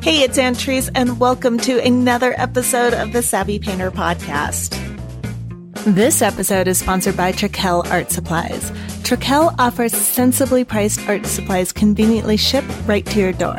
Hey, it's Antrice, and welcome to another episode of the Savvy Painter Podcast. This episode is sponsored by Trekell Art Supplies. Trekell offers sensibly priced art supplies conveniently shipped right to your door.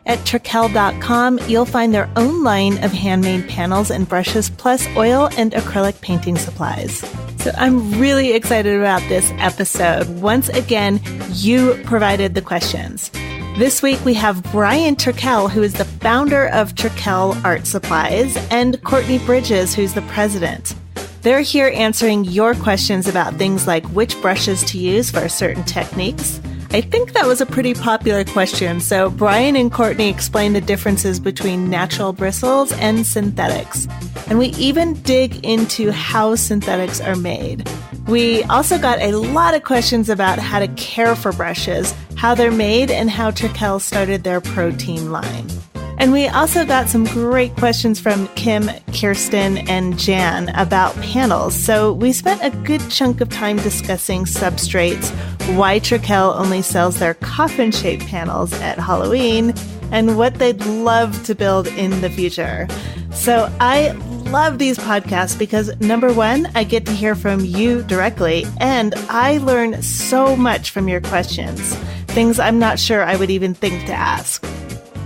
At Trekell.com, you'll find their own line of handmade panels and brushes, plus oil and acrylic painting supplies. So I'm really excited about this episode. Once again, you provided the questions. This week, we have Brian Trekell, who is the founder of Trekell Art Supplies, and Courtney Bridges, who's the president. They're here answering your questions about things like which brushes to use for certain techniques. I think that was a pretty popular question, so Brian and Courtney explain the differences between natural bristles and synthetics. And we even dig into how synthetics are made. We also got a lot of questions about how to care for brushes, how they're made, and how Trekell started their protein line. And we also got some great questions from Kim, Kirsten, and Jan about panels. So we spent a good chunk of time discussing substrates, why Trekell only sells their coffin-shaped panels at Halloween, and what they'd love to build in the future. So I love these podcasts because, number one, I get to hear from you directly, and I learn so much from your questions, things I'm not sure I would even think to ask.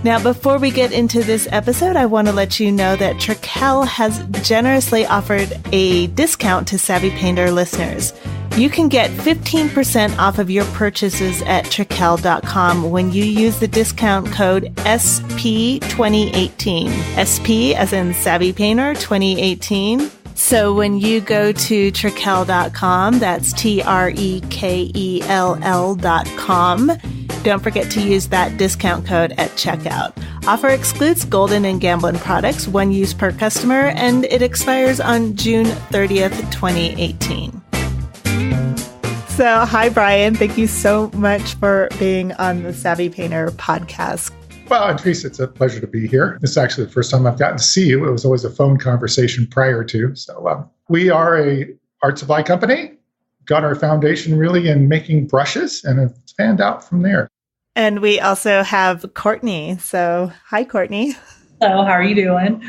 Now, before we get into this episode, I want to let you know that Trekell has generously offered a discount to Savvy Painter listeners. You can get 15% off of your purchases at Trekell.com when you use the discount code SP2018. SP as in Savvy Painter 2018. So when you go to Trekell.com, that's Trekell.com, don't forget to use that discount code at checkout. Offer excludes Golden and Gamblin products, one use per customer, and it expires on June 30th, 2018. So, hi, Brian. Thank you so much for being on the Savvy Painter podcast. Well, Antrice, it's a pleasure to be here. This is actually the first time I've gotten to see you. It was always a phone conversation prior to. So we are a art supply company. Got our foundation really in making brushes and have spanned out from there. And we also have Courtney. So, hi, Courtney. Hello, how are you doing?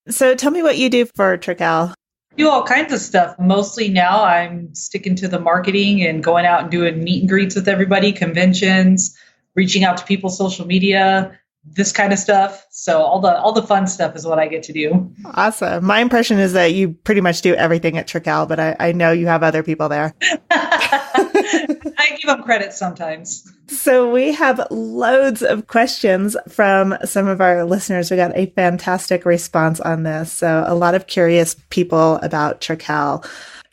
So tell me what you do for Trekell. Do all kinds of stuff. Mostly now I'm sticking to the marketing and going out and doing meet and greets with everybody, conventions, reaching out to people, social media, this kind of stuff. So all the fun stuff is what I get to do. Awesome. My impression is that you pretty much do everything at Trekell, but I know you have other people there. I give them credit sometimes. So we have loads of questions from some of our listeners. We got a fantastic response on this. So a lot of curious people about Trekell.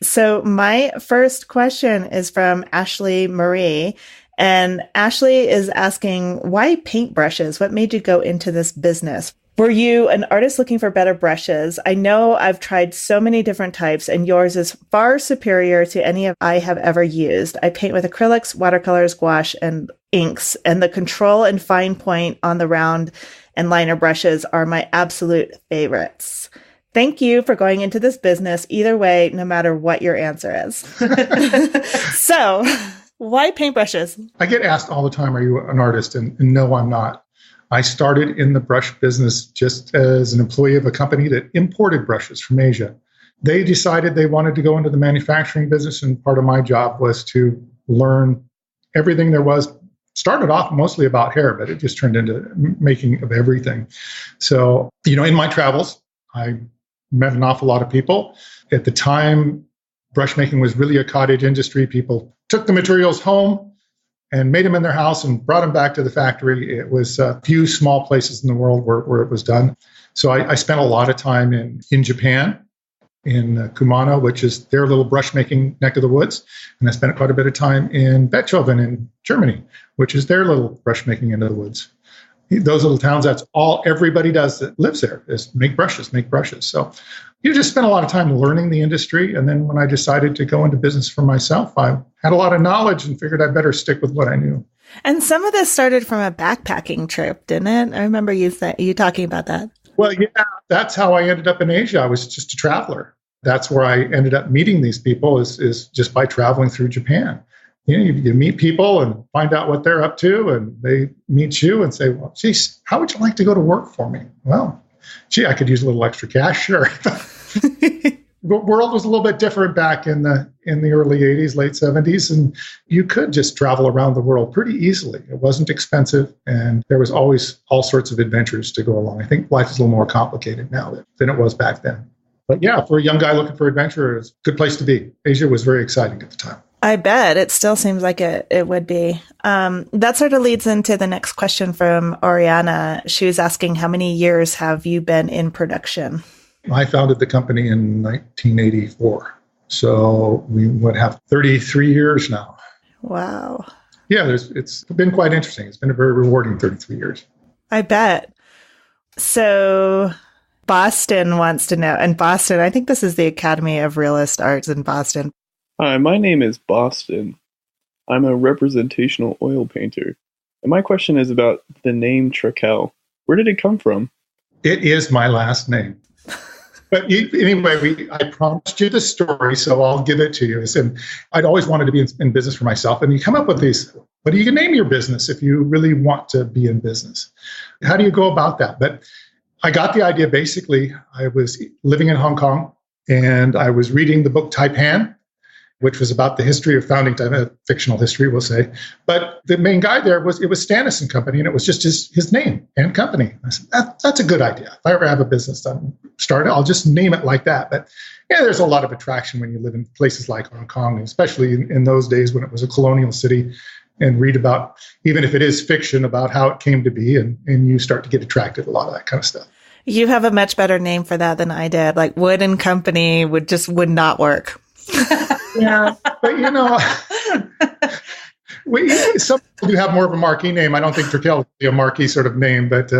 So my first question is from Ashley Marie. And Ashley is asking, why paint brushes? What made you go into this business? Were you an artist looking for better brushes? I know I've tried so many different types, and yours is far superior to any I have ever used. I paint with acrylics, watercolors, gouache, and inks, and the control and fine point on the round and liner brushes are my absolute favorites. Thank you for going into this business either way, no matter what your answer is. So, why paintbrushes? I get asked all the time, are you an artist? And no, I'm not. I started in the brush business just as an employee of a company that imported brushes from Asia. They decided they wanted to go into the manufacturing business, and part of my job was to learn everything there was. Started off mostly about hair, but it just turned into making of everything. So, in my travels, I met an awful lot of people. At the time, brush making was really a cottage industry. People took the materials home and made them in their house and brought them back to the factory. It was a few small places in the world where it was done. So I spent a lot of time in Japan, in Kumano, which is their little brush making neck of the woods. And I spent quite a bit of time in Bechhofen in Germany, which is their little brush making into the woods. Those little towns, that's all everybody does that lives there is make brushes. So you just spent a lot of time learning the industry. And then when I decided to go into business for myself, I had a lot of knowledge and figured I'd better stick with what I knew. And some of this started from a backpacking trip, didn't it? I remember you talking about that. Well, yeah, that's how I ended up in Asia. I was just a traveler. That's where I ended up meeting these people is just by traveling through Japan. you meet people and find out what they're up to, and they meet you and say, well, geez, how would you like to go to work for me? Well, gee, I could use a little extra cash, sure. The world was a little bit different back in the early 80s, late 70s, and you could just travel around the world pretty easily. It wasn't expensive, and there was always all sorts of adventures to go along. I think life is a little more complicated now than it was back then. But yeah, for a young guy looking for adventure, it's a good place to be. Asia was very exciting at the time. I bet. It still seems like it would be. That sort of leads into the next question from Oriana. She was asking, how many years have you been in production? I founded the company in 1984. So we would have 33 years now. Wow. Yeah, it's been quite interesting. It's been a very rewarding 33 years. I bet. So Boston wants to know, and Boston, I think this is the Academy of Realist Arts in Boston. Hi, my name is Boston. I'm a representational oil painter. And my question is about the name Trekell. Where did it come from? It is my last name. But anyway, I promised you the story, so I'll give it to you. And I'd always wanted to be in business for myself. And you come up with these, what do you name your business if you really want to be in business? How do you go about that? But I got the idea, basically, I was living in Hong Kong, and I was reading the book Taipan, which was about the history of founding time, fictional history, we'll say. But the main guy there was Stannis and Company, and it was just his name and company. I said, that's a good idea. If I ever have a business started, I'll just name it like that. But yeah, there's a lot of attraction when you live in places like Hong Kong, especially in those days when it was a colonial city, and read about, even if it is fiction, about how it came to be, and you start to get attracted to a lot of that kind of stuff. You have a much better name for that than I did. Like Wood and Company would not work. Yeah, but some people do have more of a marquee name. I don't think Trekell would be a marquee sort of name, but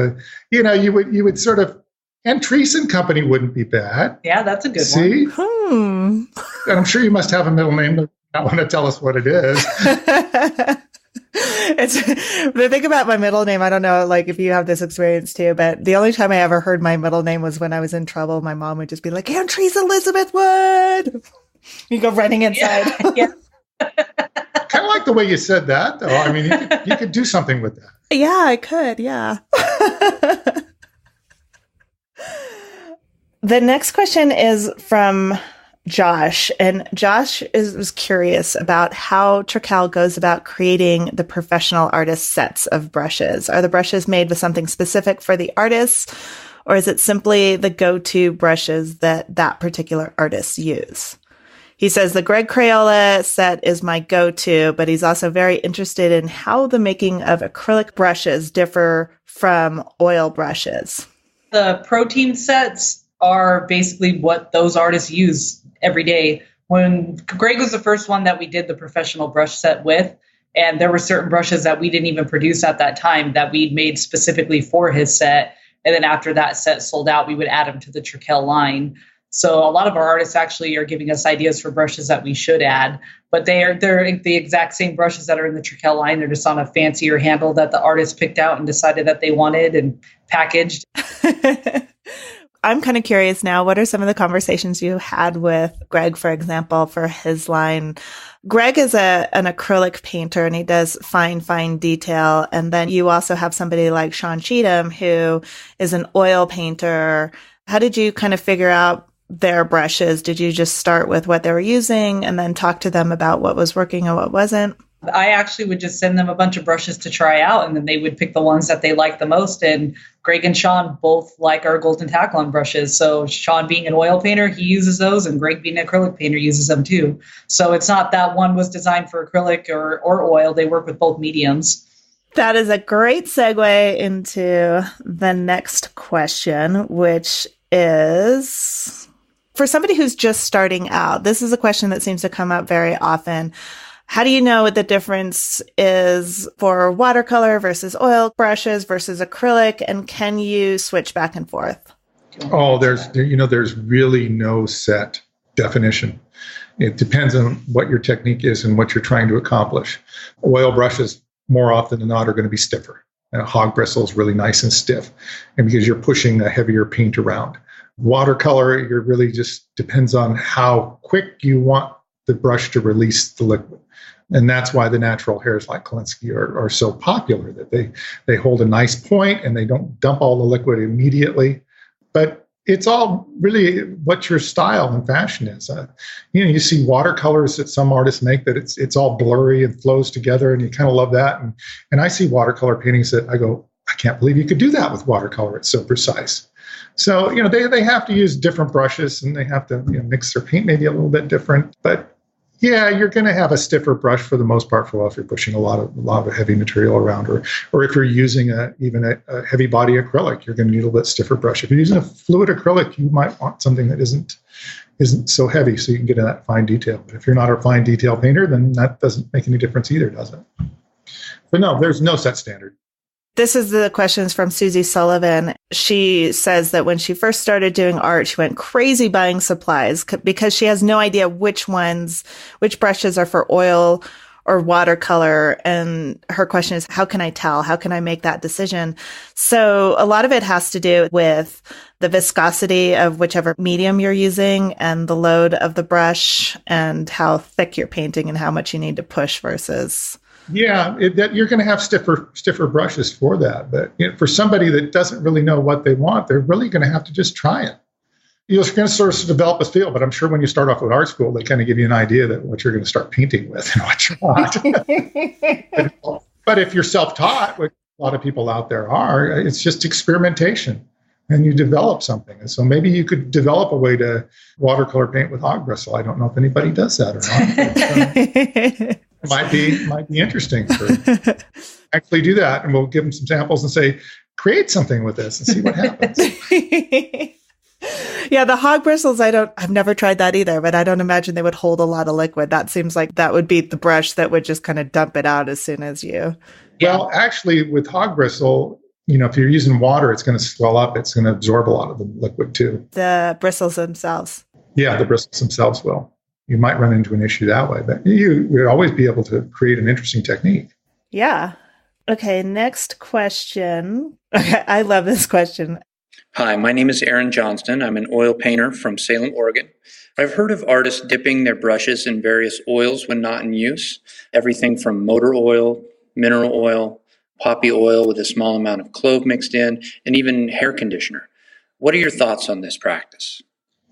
you would sort of, and Treese and Company wouldn't be bad. Yeah, that's a good one. See? And I'm sure you must have a middle name. But I want to tell us what it is. It's the thing about my middle name. I don't know, like if you have this experience too, but the only time I ever heard my middle name was when I was in trouble. My mom would just be like, "Aunt Treese Elizabeth Wood." You go running inside. Yeah. Kind of like the way you said that, though. I mean, you could do something with that. Yeah, I could. Yeah. The next question is from Josh, and Josh was curious about how Trekell goes about creating the professional artist sets of brushes. Are the brushes made with something specific for the artists, or is it simply the go-to brushes that particular artists use? He says the Greg Crayola set is my go-to, but he's also very interested in how the making of acrylic brushes differ from oil brushes. The Pro Team sets are basically what those artists use every day. When Greg was the first one that we did the professional brush set with, and there were certain brushes that we didn't even produce at that time that we'd made specifically for his set. And then after that set sold out, we would add them to the Trekell line. So a lot of our artists actually are giving us ideas for brushes that we should add, but they're the exact same brushes that are in the Trekell line. They're just on a fancier handle that the artist picked out and decided that they wanted and packaged. I'm kind of curious now, what are some of the conversations you had with Greg, for example, for his line? Greg is an acrylic painter, and he does fine detail. And then you also have somebody like Sean Cheatham, who is an oil painter. How did you kind of figure out their brushes? Did you just start with what they were using and then talk to them about what was working and what wasn't? I actually would just send them a bunch of brushes to try out, and then they would pick the ones that they liked the most. And Greg and Sean both like our Golden Taklon brushes. So Sean being an oil painter, he uses those, and Greg being an acrylic painter uses them too. So it's not that one was designed for acrylic or oil. They work with both mediums. That is a great segue into the next question, which is for somebody who's just starting out. This is a question that seems to come up very often. How do you know what the difference is for watercolor versus oil brushes versus acrylic? And can you switch back and forth? Oh, there's really no set definition. It depends on what your technique is and what you're trying to accomplish. Oil brushes, more often than not, are going to be stiffer. And a hog bristle is really nice and stiff, and because you're pushing a heavier paint around. Watercolor, it really just depends on how quick you want the brush to release the liquid. And that's why the natural hairs like Kolinsky are so popular, that they hold a nice point and they don't dump all the liquid immediately. But it's all really what your style and fashion is. You see watercolors that some artists make that it's all blurry and flows together, and you kind of love that. And I see watercolor paintings that I go, I can't believe you could do that with watercolor. It's so precise. So, they have to use different brushes, and they have to mix their paint maybe a little bit different. But yeah, you're going to have a stiffer brush for the most part if you're pushing a lot of heavy material around, or if you're using even a heavy body acrylic, you're going to need a little bit stiffer brush. If you're using a fluid acrylic, you might want something that isn't so heavy, so you can get in that fine detail. But if you're not a fine detail painter, then that doesn't make any difference either, does it? But no, there's no set standard. This is the questions from Susie Sullivan. She says that when she first started doing art, she went crazy buying supplies because she has no idea which brushes are for oil or watercolor. And her question is, how can I tell? How can I make that decision? So a lot of it has to do with the viscosity of whichever medium you're using and the load of the brush and how thick you're painting and how much you need to push versus... Yeah, you're going to have stiffer brushes for that. But for somebody that doesn't really know what they want, they're really going to have to just try it. You're going to sort of develop a feel, but I'm sure when you start off with art school, they kind of give you an idea that what you're going to start painting with and what you want. But if you're self-taught, which a lot of people out there are, it's just experimentation, and you develop something. And so maybe you could develop a way to watercolor paint with hog bristle. I don't know if anybody does that or not. Might be interesting to actually do that, and we'll give them some samples and say, create something with this and see what happens. Yeah, the hog bristles, I've never tried that either, but I don't imagine they would hold a lot of liquid. That seems like that would be the brush that would just kind of dump it out as soon as you... Well, actually, with hog bristle, if you're using water, it's going to swell up. It's going to absorb a lot of the liquid too. The bristles themselves. Yeah, the bristles themselves will. You might run into an issue that way, but you would always be able to create an interesting technique. Yeah. Okay, next question. Okay, I love this question. Hi, my name is Aaron Johnston. I'm an oil painter from Salem, Oregon. I've heard of artists dipping their brushes in various oils when not in use, everything from motor oil, mineral oil, poppy oil with a small amount of clove mixed in, and even hair conditioner. What are your thoughts on this practice?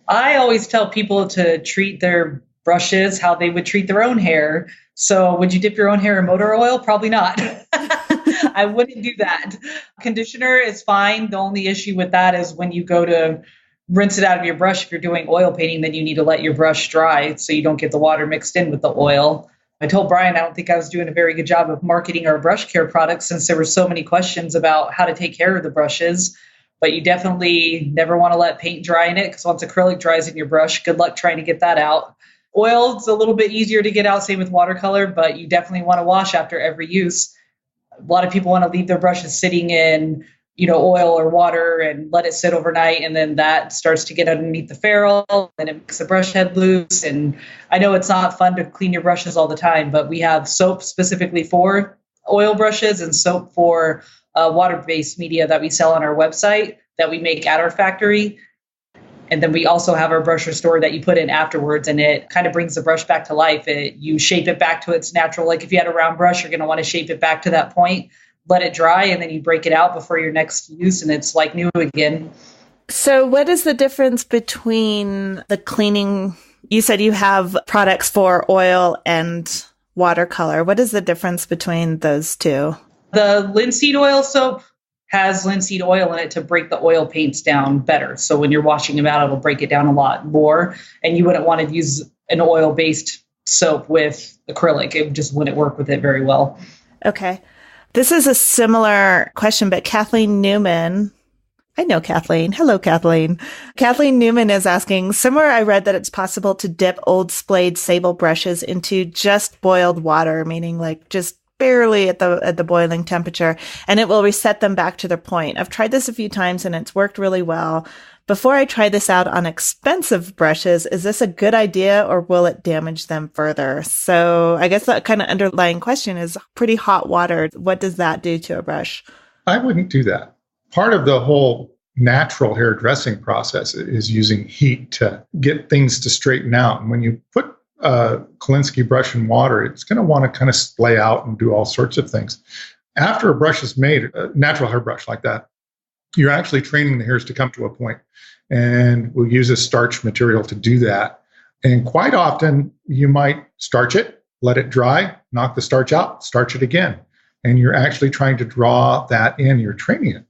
I always tell people to treat their brushes how they would treat their own hair. So would you dip your own hair in motor oil? Probably not. I wouldn't do that. Conditioner is fine. The only issue with that is when you go to rinse it out of your brush. If you're doing oil painting, then you need to let your brush dry so you don't get the water mixed in with the oil. I told Brian I don't think I was doing a very good job of marketing our brush care products since there were so many questions about how to take care of the brushes. But you definitely never want to let paint dry in it, because once acrylic dries in your brush, good luck trying to get that out. Oil, it's a little bit easier to get out, same with watercolor, but you definitely want to wash after every use. A lot of people want to leave their brushes sitting in, oil or water and let it sit overnight, and then that starts to get underneath the ferrule, and it makes the brush head loose. And I know it's not fun to clean your brushes all the time, but we have soap specifically for oil brushes and soap for water-based media that we sell on our website that we make at our factory. And then we also have our brush restore that you put in afterwards, and it kind of brings the brush back to life. You shape it back to its natural. Like if you had a round brush, you're going to want to shape it back to that point, let it dry, and then you break it out before your next use, and it's like new again. So what is the difference between the cleaning? You said you have products for oil and watercolor. What is the difference between those two? The linseed oil soap has linseed oil in it to break the oil paints down better. So when you're washing them out, it'll break it down a lot more. And you wouldn't want to use an oil-based soap with acrylic. It just wouldn't work with it very well. Okay. This is a similar question, but Kathleen Newman, I know Kathleen. Hello, Kathleen. Kathleen Newman is asking, somewhere I read that it's possible to dip old splayed sable brushes into just boiled water, meaning like just barely at the boiling temperature, and it will reset them back to their point. I've tried this a few times and it's worked really well. Before I try this out on expensive brushes, is this a good idea or will it damage them further? So I guess that kind of underlying question is pretty hot water. What does that do to a brush? I wouldn't do that. Part of the whole natural hair dressing process is using heat to get things to straighten out. And when you put Kolinsky brush in water, it's going to want to kind of splay out and do all sorts of things. After a brush is made, a natural hair brush like that, you're actually training the hairs to come to a point. And we'll use a starch material to do that. And quite often, you might starch it, let it dry, knock the starch out, starch it again. And you're actually trying to draw that in, you're training it.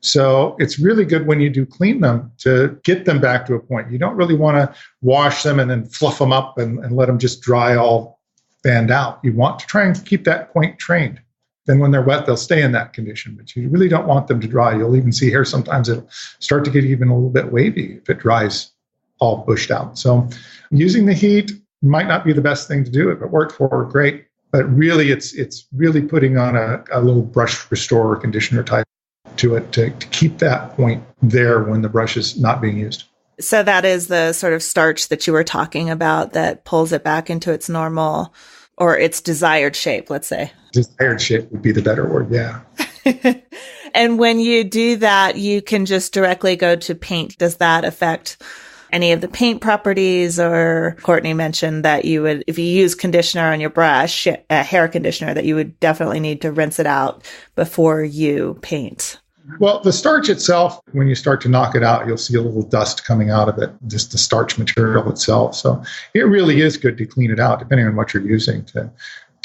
So it's really good when you do clean them to get them back to a point. You don't really want to wash them and then fluff them up and let them just dry all fanned out. You want to try and keep that point trained. Then when they're wet, they'll stay in that condition. But you really don't want them to dry. You'll even see hair sometimes it'll start to get even a little bit wavy if it dries all bushed out. So using the heat might not be the best thing to do. If it worked for her, great. But really, it's really putting on a little brush restorer conditioner type to it to keep that point there when the brush is not being used. So that is the sort of starch that you were talking about that pulls it back into its normal or its desired shape, let's say. Desired shape would be the better word, yeah. And when you do that, you can just directly go to paint. Does that affect any of the paint properties? Or Courtney mentioned that you would, if you use conditioner on your brush, hair conditioner, that you would definitely need to rinse it out before you paint. Well, the starch itself, when you start to knock it out, you'll see a little dust coming out of it, just the starch material itself. So it really is good to clean it out, depending on what you're using to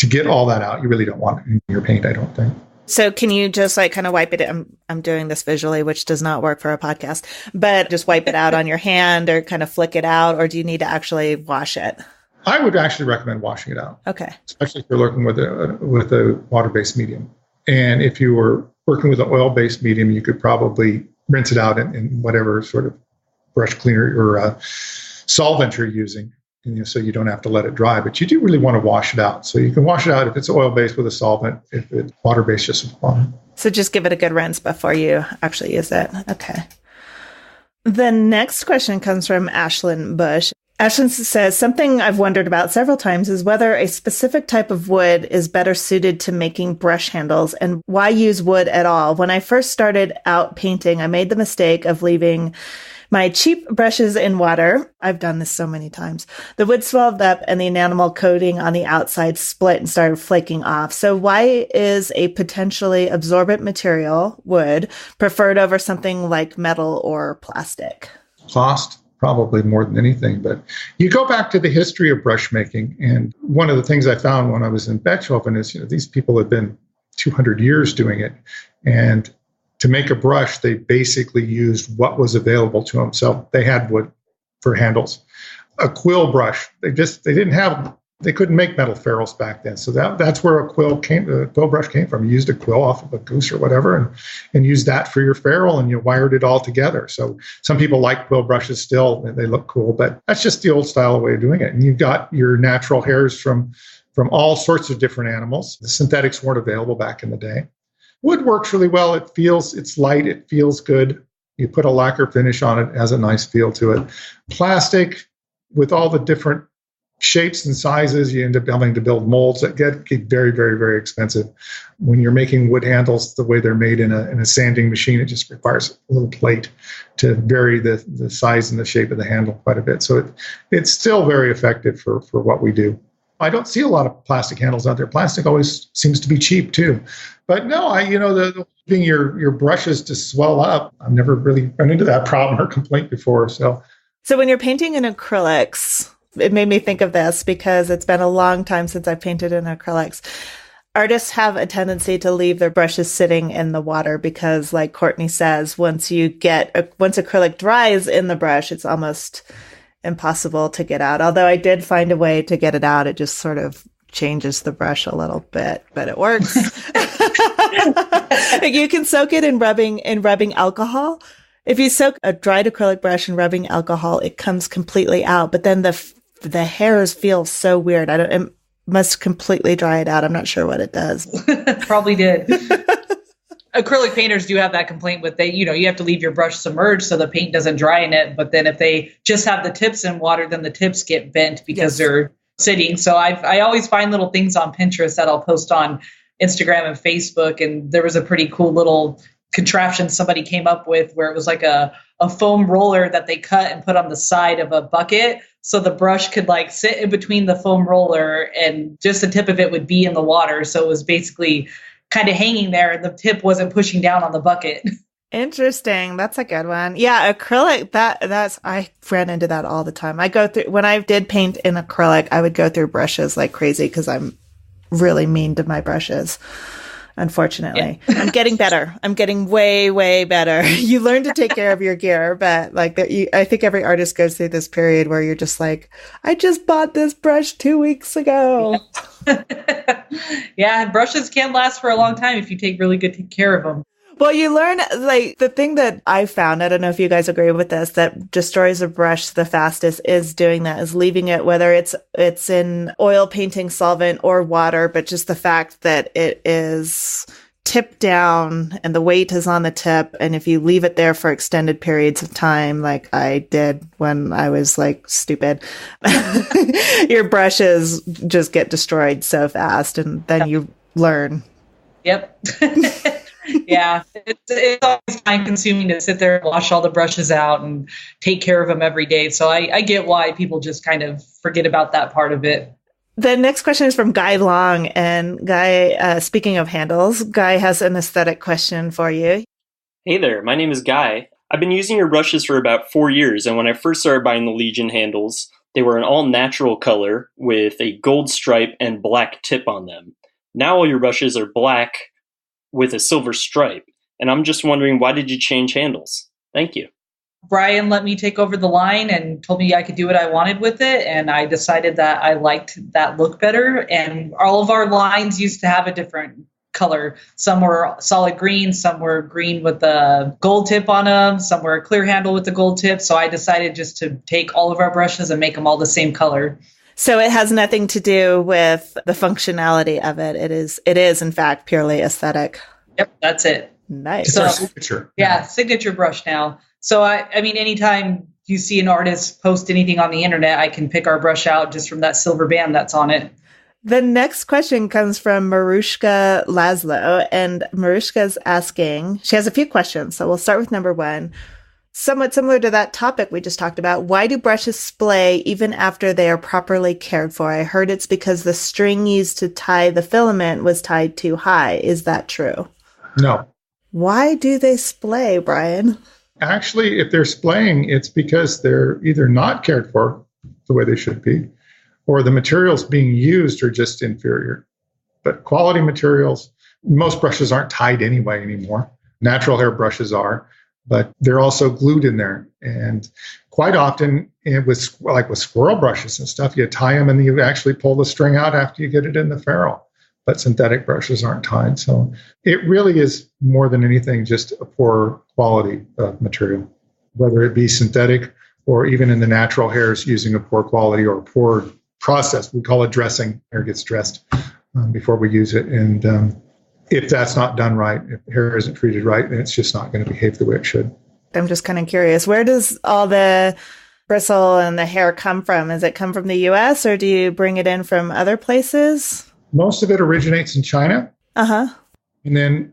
get all that out. You really don't want it in your paint, I don't think. So can you just like kind of wipe it? I'm doing this visually, which does not work for a podcast, but just wipe it out on your hand or kind of flick it out, or do you need to actually wash it? I would actually recommend washing it out. Okay. Especially if you're working with a water-based medium. And if you were working with an oil-based medium, you could probably rinse it out in whatever sort of brush cleaner or solvent you're using, so you don't have to let it dry. But you do really want to wash it out. So you can wash it out if it's oil-based with a solvent, if it's water-based, just with water. So just give it a good rinse before you actually use it. Okay. The next question comes from Ashlyn Bush. Ashlyn says, something I've wondered about several times is whether a specific type of wood is better suited to making brush handles and why use wood at all. When I first started out painting, I made the mistake of leaving my cheap brushes in water. I've done this so many times. The wood swelled up and the enamel coating on the outside split and started flaking off. So why is a potentially absorbent material, wood, preferred over something like metal or plastic? Cost. Probably more than anything. But you go back to the history of brush making, and one of the things I found when I was in Bechhofen is, these people have been 200 years doing it. And to make a brush, they basically used what was available to them. So they had wood for handles. A quill brush, they couldn't make metal ferrules back then. So that's where a quill brush came from. You used a quill off of a goose or whatever and used that for your ferrule, and you wired it all together. So some people like quill brushes still, they look cool, but that's just the old style way of doing it. And you've got your natural hairs from all sorts of different animals. The synthetics weren't available back in the day. Wood works really well. It's light, it feels good. You put a lacquer finish on it, it has a nice feel to it. Plastic, with all the different shapes and sizes, you end up having to build molds that get very, very, very expensive. When you're making wood handles the way they're made in a sanding machine, it just requires a little plate to vary the size and the shape of the handle quite a bit. So it's still very effective for what we do. I don't see a lot of plastic handles out there. Plastic always seems to be cheap too. But no, the getting your brushes to swell up, I've never really run into that problem or complaint before. So when you're painting in acrylics, it made me think of this because it's been a long time since I've painted in acrylics. Artists have a tendency to leave their brushes sitting in the water because, like Courtney says, once acrylic dries in the brush, it's almost impossible to get out. Although I did find a way to get it out. It just sort of changes the brush a little bit, but it works. You can soak it in rubbing alcohol. If you soak a dried acrylic brush in rubbing alcohol, it comes completely out. But then the hairs feel so weird. It must completely dry it out. I'm not sure what it does. Probably did. Acrylic painters do have that complaint with you have to leave your brush submerged so the paint doesn't dry in it. But then if they just have the tips in water, then the tips get bent because they're sitting. So I always find little things on Pinterest that I'll post on Instagram and Facebook. And there was a pretty cool little contraption somebody came up with where it was like a foam roller that they cut and put on the side of a bucket. So the brush could like sit in between the foam roller and just the tip of it would be in the water. So it was basically kind of hanging there and the tip wasn't pushing down on the bucket. Interesting. That's a good one. Yeah, acrylic, that's I ran into that all the time. I go through when I did paint in acrylic, I would go through brushes like crazy because I'm really mean to my brushes. Unfortunately, yeah. I'm getting better. I'm getting way, way better. You learn to take care of your gear, but like I think every artist goes through this period where you're just like, I just bought this brush 2 weeks ago. Yeah, brushes can last for a long time if you take really good care of them. Well, you learn, like, the thing that I found, I don't know if you guys agree with this, that destroys a brush the fastest is doing that, is leaving it, whether it's in oil painting solvent or water, but just the fact that it is tipped down and the weight is on the tip. And if you leave it there for extended periods of time, like I did when I was like stupid, your brushes just get destroyed so fast and then you learn. Yep. Yeah, it's always time consuming to sit there and wash all the brushes out and take care of them every day. So I get why people just kind of forget about that part of it. The next question is from Guy Long. And Guy, speaking of handles, Guy has an aesthetic question for you. Hey there, my name is Guy. I've been using your brushes for about 4 years. And when I first started buying the Legion handles, they were an all natural color with a gold stripe and black tip on them. Now all your brushes are black with a silver stripe. And I'm just wondering, why did you change handles? Thank you. Brian let me take over the line and told me I could do what I wanted with it. And I decided that I liked that look better. And all of our lines used to have a different color. Some were solid green, some were green with a gold tip on them, some were a clear handle with the gold tip. So I decided just to take all of our brushes and make them all the same color. So it has nothing to do with the functionality of it. It is in fact purely aesthetic. Yep, that's it. Nice. It's our signature. Yeah, signature brush now. So I mean, anytime you see an artist post anything on the internet, I can pick our brush out just from that silver band that's on it. The next question comes from Marushka Laszlo, and Marushka's asking, she has a few questions. So we'll start with number one. Somewhat similar to that topic we just talked about, why do brushes splay even after they are properly cared for? I heard it's because the string used to tie the filament was tied too high. Is that true? No. Why do they splay, Brian? Actually, if they're splaying, it's because they're either not cared for the way they should be, or the materials being used are just inferior. But quality materials, most brushes aren't tied anyway anymore. Natural hair brushes are. But they're also glued in there. And quite often, with squirrel brushes and stuff, you tie them and you actually pull the string out after you get it in the ferrule. But synthetic brushes aren't tied. So it really is more than anything just a poor quality of material, whether it be synthetic or even in the natural hairs using a poor quality or a poor process. We call it dressing. Hair gets dressed before we use it. And if that's not done right, if hair isn't treated right, then it's just not going to behave the way it should. I'm just kind of curious, where does all the bristle and the hair come from? Does it come from the US or do you bring it in from other places? Most of it originates in China. Uh-huh. And then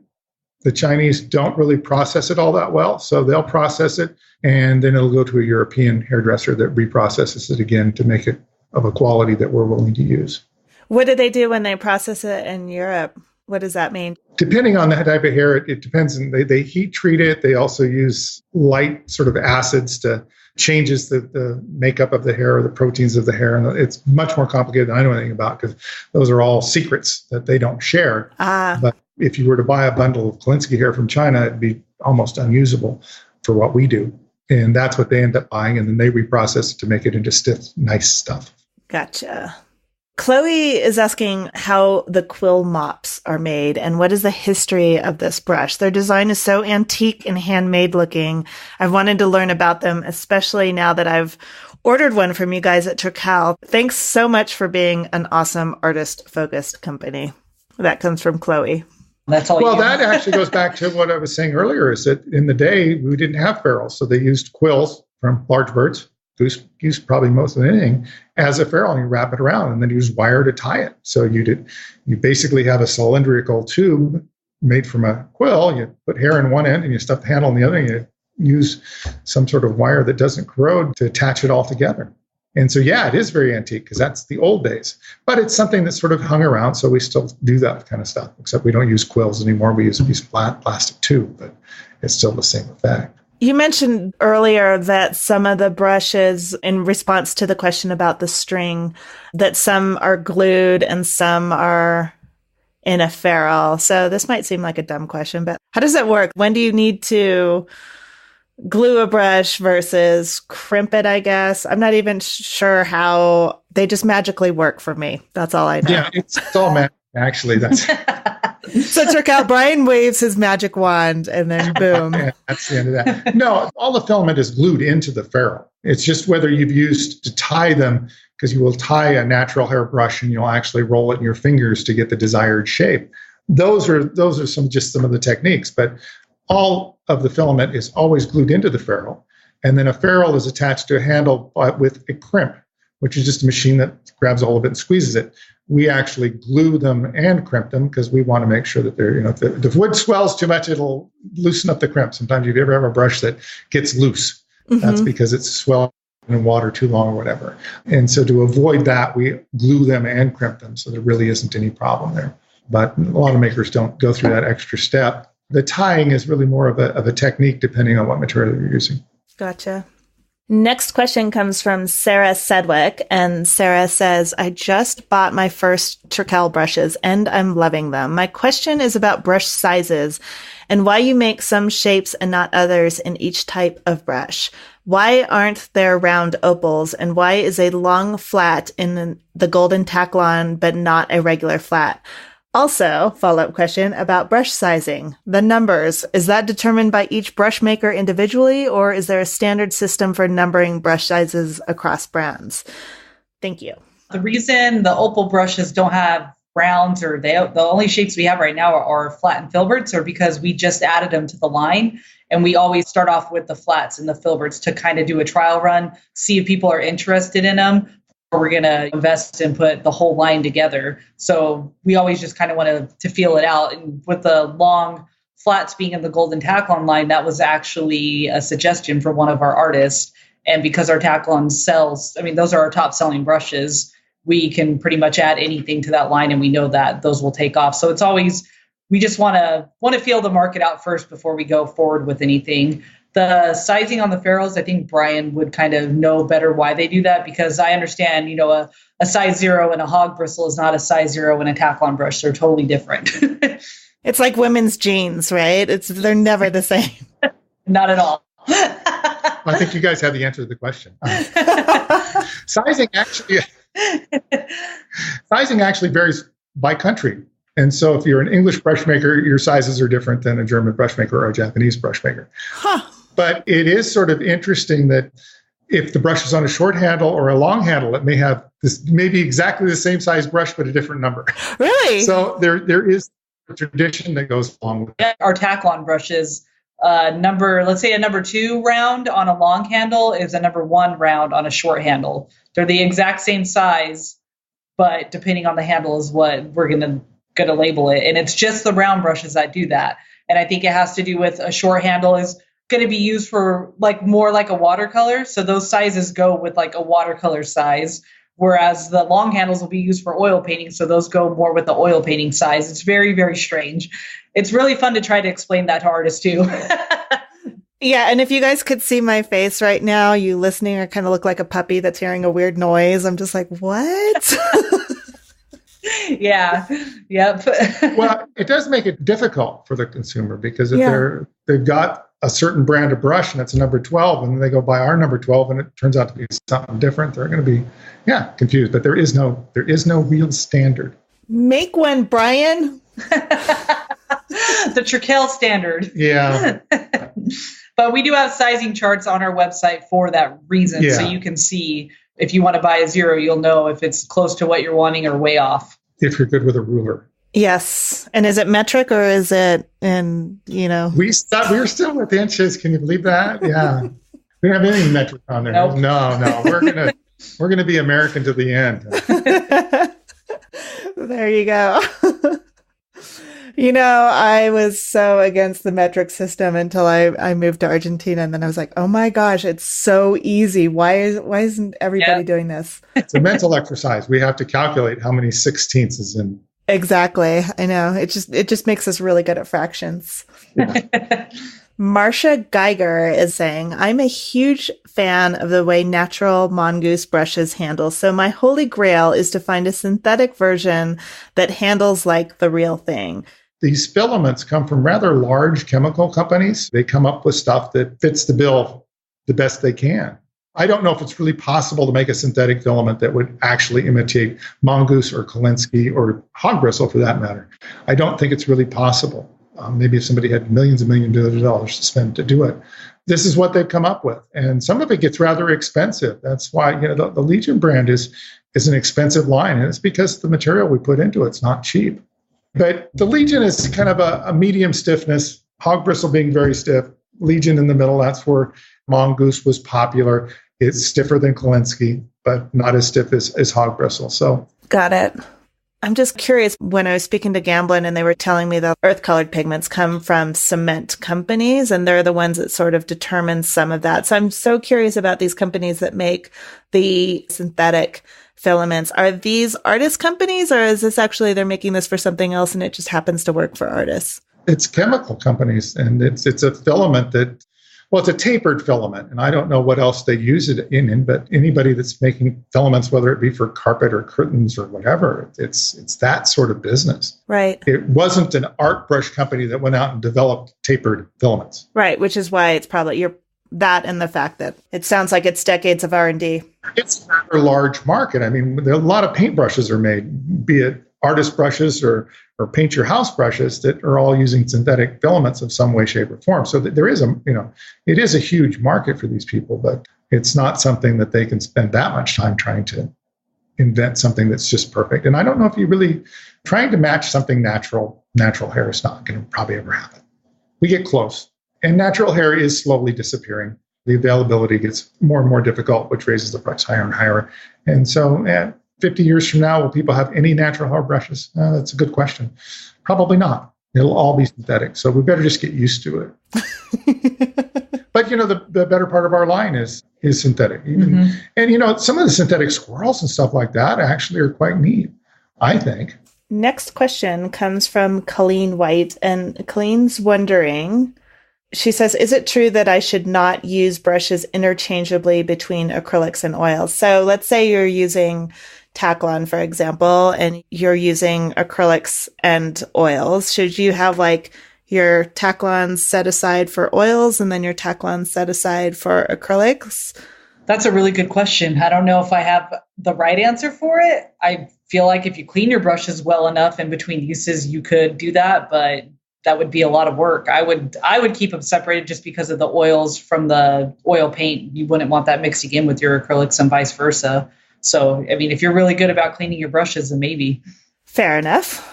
the Chinese don't really process it all that well. So they'll process it and then it'll go to a European hairdresser that reprocesses it again to make it of a quality that we're willing to use. What do they do when they process it in Europe? What does that mean? Depending on the type of hair, it depends. And they heat treat it. They also use light sort of acids to changes the makeup of the hair or the proteins of the hair. And it's much more complicated than I know anything about because those are all secrets that they don't share. But if you were to buy a bundle of Kolinsky hair from China, it'd be almost unusable for what we do. And that's what they end up buying. And then they reprocess it to make it into stiff, nice stuff. Gotcha. Chloe is asking how the quill mops are made and what is the history of this brush. Their design is so antique and handmade looking. I've wanted to learn about them, especially now that I've ordered one from you guys at Trekell. Thanks so much for being an awesome artist-focused company. That comes from Chloe. That's all. Well, that actually goes back to what I was saying earlier, is that in the day, we didn't have ferrules. So they used quills from large birds. Goose used probably most of anything as a ferrule, and you wrap it around and then you use wire to tie it. So you basically have a cylindrical tube made from a quill. You put hair in one end and you stuff the handle in the other, and you use some sort of wire that doesn't corrode to attach it all together. And so, yeah, it is very antique because that's the old days. But it's something that's sort of hung around, so we still do that kind of stuff, except we don't use quills anymore. We use a piece of flat plastic too, but it's still the same effect. You mentioned earlier that some of the brushes, in response to the question about the string, that some are glued and some are in a ferrule. So this might seem like a dumb question, but how does that work? When do you need to glue a brush versus crimp it, I guess? I'm not even sure how. They just magically work for me. That's all I know. Yeah, it's all magic, actually. That's So Trekell, Brian waves his magic wand and then boom. Yeah, that's the end of that. No, all the filament is glued into the ferrule. It's just whether you've used to tie them, because you will tie a natural hair brush and you'll actually roll it in your fingers to get the desired shape. Those are some of the techniques, but all of the filament is always glued into the ferrule. And then a ferrule is attached to a handle with a crimp, which is just a machine that grabs a hold of it and squeezes it. We actually glue them and crimp them because we want to make sure that they're, if the wood swells too much, it'll loosen up the crimp. Sometimes if you ever have a brush that gets loose, that's because it's swelled in water too long or whatever. And so to avoid that, we glue them and crimp them so there really isn't any problem there. But a lot of makers don't go through that extra step. The tying is really more of a technique depending on what material you're using. Gotcha. Next question comes from Sarah Sedgwick, and Sarah says, I just bought my first Trekell brushes and I'm loving them. My question is about brush sizes and why you make some shapes and not others in each type of brush. Why aren't there round opals, and why is a long flat in the golden Taklon but not a regular flat? Also, follow-up question about brush sizing. The numbers, is that determined by each brush maker individually, or is there a standard system for numbering brush sizes across brands? Thank you. The reason the opal brushes don't have rounds, or the only shapes we have right now are flat and filberts, are because we just added them to the line. And we always start off with the flats and the filberts to kind of do a trial run, see if people are interested in them. We're going to invest and put the whole line together. So we always just kind of want to feel it out. And with the long flats being in the golden Taklon line, that was actually a suggestion for one of our artists. And because our Taklon sells, those are our top selling brushes, we can pretty much add anything to that line and we know that those will take off. So it's always, we just want to feel the market out first before we go forward with anything. The sizing on the ferrules, I think Brian would kind of know better why they do that, because I understand, a size 0 in a hog bristle is not a size 0 in a Taklon brush. They're totally different. It's like women's jeans, right? They're never the same. Not at all. I think you guys have the answer to the question. Sizing actually varies by country. And so if you're an English brush maker, your sizes are different than a German brush maker or a Japanese brush maker. Huh. But it is sort of interesting that if the brush is on a short handle or a long handle, it may have this maybe exactly the same size brush, but a different number. Really? So there is a tradition that goes along with that. Our Taklon brushes, let's say a number 2 round on a long handle is a number 1 round on a short handle. They're the exact same size, but depending on the handle is what we're going to label it. And it's just the round brushes that do that. And I think it has to do with a short handle is going to be used for more like a watercolor. So those sizes go with like a watercolor size, whereas the long handles will be used for oil painting. So those go more with the oil painting size. It's very, very strange. It's really fun to try to explain that to artists too. Yeah. And if you guys could see my face right now, you listening, I kind of look like a puppy that's hearing a weird noise. I'm just like, what? Yeah. Yep. Well, it does make it difficult for the consumer, because if they've got a certain brand of brush and it's a number 12 and they go buy our number 12 and it turns out to be something different, they're going to be confused. But there is no real standard. Make one, Brian. The Trekell standard. Yeah. But we do have sizing charts on our website for that reason. Yeah. So you can see if you want to buy a 0, you'll know if it's close to what you're wanting or way off. If you're good with a ruler. Yes. And is it metric or is it We were still with inches. Can you believe that? Yeah. We don't have any metric on there. Nope. No. We're gonna be American to the end. There you go. I was so against the metric system until I moved to Argentina, and then I was like, oh my gosh, it's so easy. Why isn't everybody doing this? It's a mental exercise. We have to calculate how many sixteenths is in. Exactly. I know. It just makes us really good at fractions. Yeah. Marcia Geiger is saying, I'm a huge fan of the way natural mongoose brushes handle, so my holy grail is to find a synthetic version that handles like the real thing. These filaments come from rather large chemical companies. They come up with stuff that fits the bill the best they can. I don't know if it's really possible to make a synthetic filament that would actually imitate mongoose or Kolinsky or hog bristle for that matter. I don't think it's really possible. Maybe if somebody had millions and millions of dollars to spend to do it. This is what they've come up with. And some of it gets rather expensive. That's why the Legion brand is an expensive line. And it's because the material we put into it's not cheap. But the Legion is kind of a medium stiffness, hog bristle being very stiff, Legion in the middle. That's where mongoose was popular. It's stiffer than Kolinsky, but not as stiff as hog bristle. So got it. I'm just curious, when I was speaking to Gamblin and they were telling me that earth-colored pigments come from cement companies, and they're the ones that sort of determine some of that. So I'm so curious about these companies that make the synthetic filaments. Are these artist companies, or is this actually they're making this for something else and it just happens to work for artists? It's chemical companies, and it's a filament that, well, it's a tapered filament, and I don't know what else they use it in, but anybody that's making filaments, whether it be for carpet or curtains or whatever, it's that sort of business. Right. It wasn't an art brush company that went out and developed tapered filaments. Right, which is why it's probably that and the fact that it sounds like it's decades of R&D. It's a rather large market. I mean, there are a lot of paintbrushes are made, be it artist brushes or paint your house brushes that are all using synthetic filaments of some way, shape, or form. So there is it is a huge market for these people, but it's not something that they can spend that much time trying to invent something that's just perfect. And I don't know if you really trying to match something natural hair is not going to probably ever happen. We get close, and natural hair is slowly disappearing. The availability gets more and more difficult, which raises the price higher and higher. And so 50 years from now, will people have any natural hair brushes? That's a good question. Probably not. It'll all be synthetic. So we better just get used to it. But, the better part of our line is synthetic. And, some of the synthetic squirrels and stuff like that actually are quite neat, I think. Next question comes from Colleen White. And Colleen's wondering, she says, is it true that I should not use brushes interchangeably between acrylics and oils? So let's say you're using Taklon, for example, and you're using acrylics and oils. Should you have your Taklon set aside for oils and then your Taklon set aside for acrylics? That's a really good question. I don't know if I have the right answer for it. I feel like if you clean your brushes well enough in between uses, you could do that, but that would be a lot of work. I would keep them separated just because of the oils from the oil paint. You wouldn't want that mixing in with your acrylics and vice versa. So, I mean, if you're really good about cleaning your brushes, then maybe. Fair enough.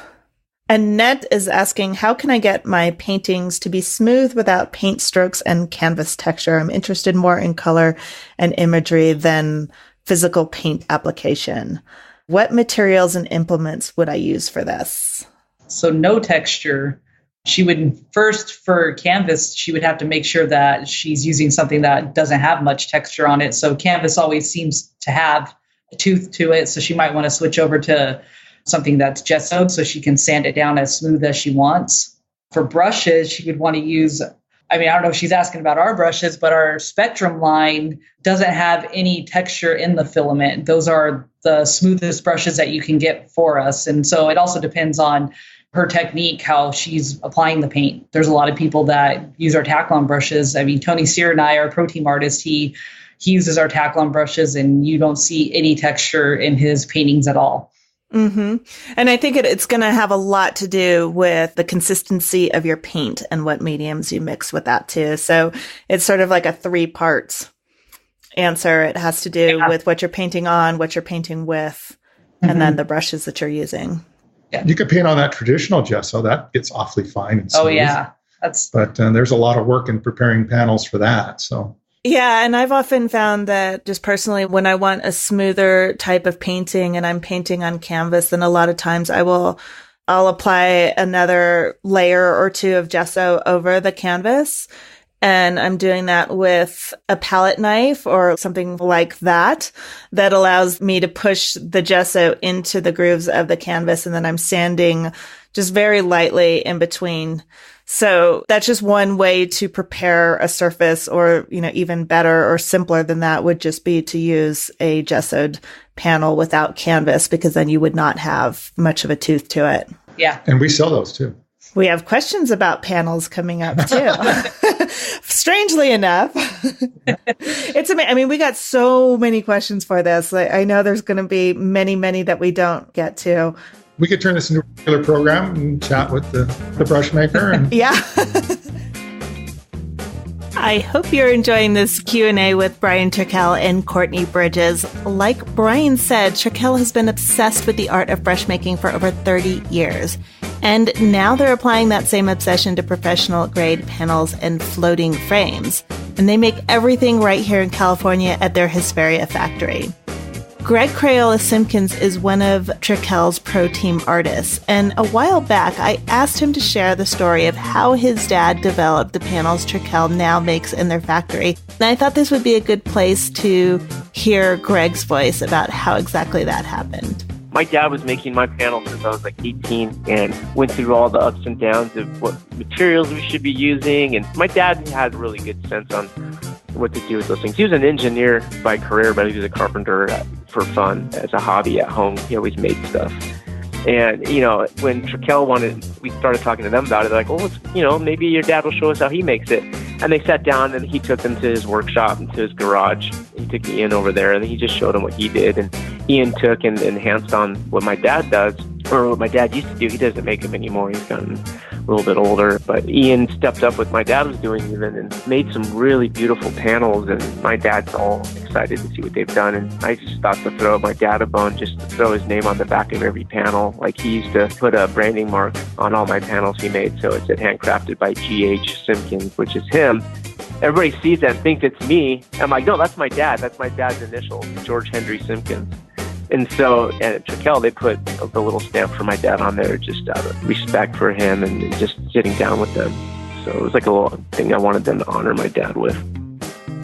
Annette is asking, how can I get my paintings to be smooth without paint strokes and canvas texture? I'm interested more in color and imagery than physical paint application. What materials and implements would I use for this? So no texture. She would first, for canvas, she would have to make sure that she's using something that doesn't have much texture on it. So canvas always seems to have a tooth to it. So she might want to switch over to something that's gessoed so she can sand it down as smooth as she wants. For brushes, she would want to use, I don't know if she's asking about our brushes, but our Spectrum line doesn't have any texture in the filament. Those are the smoothest brushes that you can get for us. And so it also depends on her technique, how she's applying the paint. There's a lot of people that use our Taklon brushes. Tony Sear and I, our pro team artist, he uses our Taklon brushes and you don't see any texture in his paintings at all. Mm-hmm. And I think it's going to have a lot to do with the consistency of your paint and what mediums you mix with that too. So it's sort of like a 3-part answer. It has to do with what you're painting on, what you're painting with, and then the brushes that you're using. Yeah. You could paint on that traditional gesso. That gets awfully fine and smooth. Oh, yeah. But there's a lot of work in preparing panels for that. So. Yeah, and I've often found that just personally, when I want a smoother type of painting and I'm painting on canvas, then a lot of times I'll apply another layer or two of gesso over the canvas. And I'm doing that with a palette knife or something like that allows me to push the gesso into the grooves of the canvas. And then I'm sanding just very lightly in between. So that's just one way to prepare a surface, or, even better or simpler than that would just be to use a gessoed panel without canvas, because then you would not have much of a tooth to it. Yeah. And we sell those too. We have questions about panels coming up too. Strangely enough. It's amazing. I mean, we got so many questions for this. I know there's going to be many, many that we don't get to. We could turn this into a regular program and chat with the brush maker. And yeah. I hope you're enjoying this Q&A with Brian Trekell and Courtney Bridges. Like Brian said, Trekell has been obsessed with the art of brush making for over 30 years. And now they're applying that same obsession to professional grade panels and floating frames. And they make everything right here in California at their Hesperia factory. Greg Crayola Simpkins is one of Trekell's pro team artists, and a while back I asked him to share the story of how his dad developed the panels Trekell now makes in their factory. And I thought this would be a good place to hear Greg's voice about how exactly that happened. My dad was making my panels since I was like 18 and went through all the ups and downs of what materials we should be using. And my dad had a really good sense on what to do with those things. He was an engineer by career, but he was a carpenter for fun as a hobby at home. He always made stuff. And, when Trekell we started talking to them about it, they're like, well, maybe your dad will show us how he makes it. And they sat down and he took them to his workshop, into his garage. He took Ian over there and he just showed them what he did. And Ian took and enhanced on what my dad does, or what my dad used to do. He doesn't make them anymore. He's gotten a little bit older. But Ian stepped up what my dad was doing even and made some really beautiful panels. And my dad's all excited to see what they've done. And I just thought to throw my dad a bone, just to throw his name on the back of every panel. Like he used to put a branding mark on all my panels he made. So it said handcrafted by G.H. Simpkins, which is him. Everybody sees that and thinks it's me. I'm like, no, that's my dad. That's my dad's initials, George Henry Simpkins. And so at Trekell, they put the little stamp for my dad on there just out of respect for him and just sitting down with them. So it was like a little thing I wanted them to honor my dad with.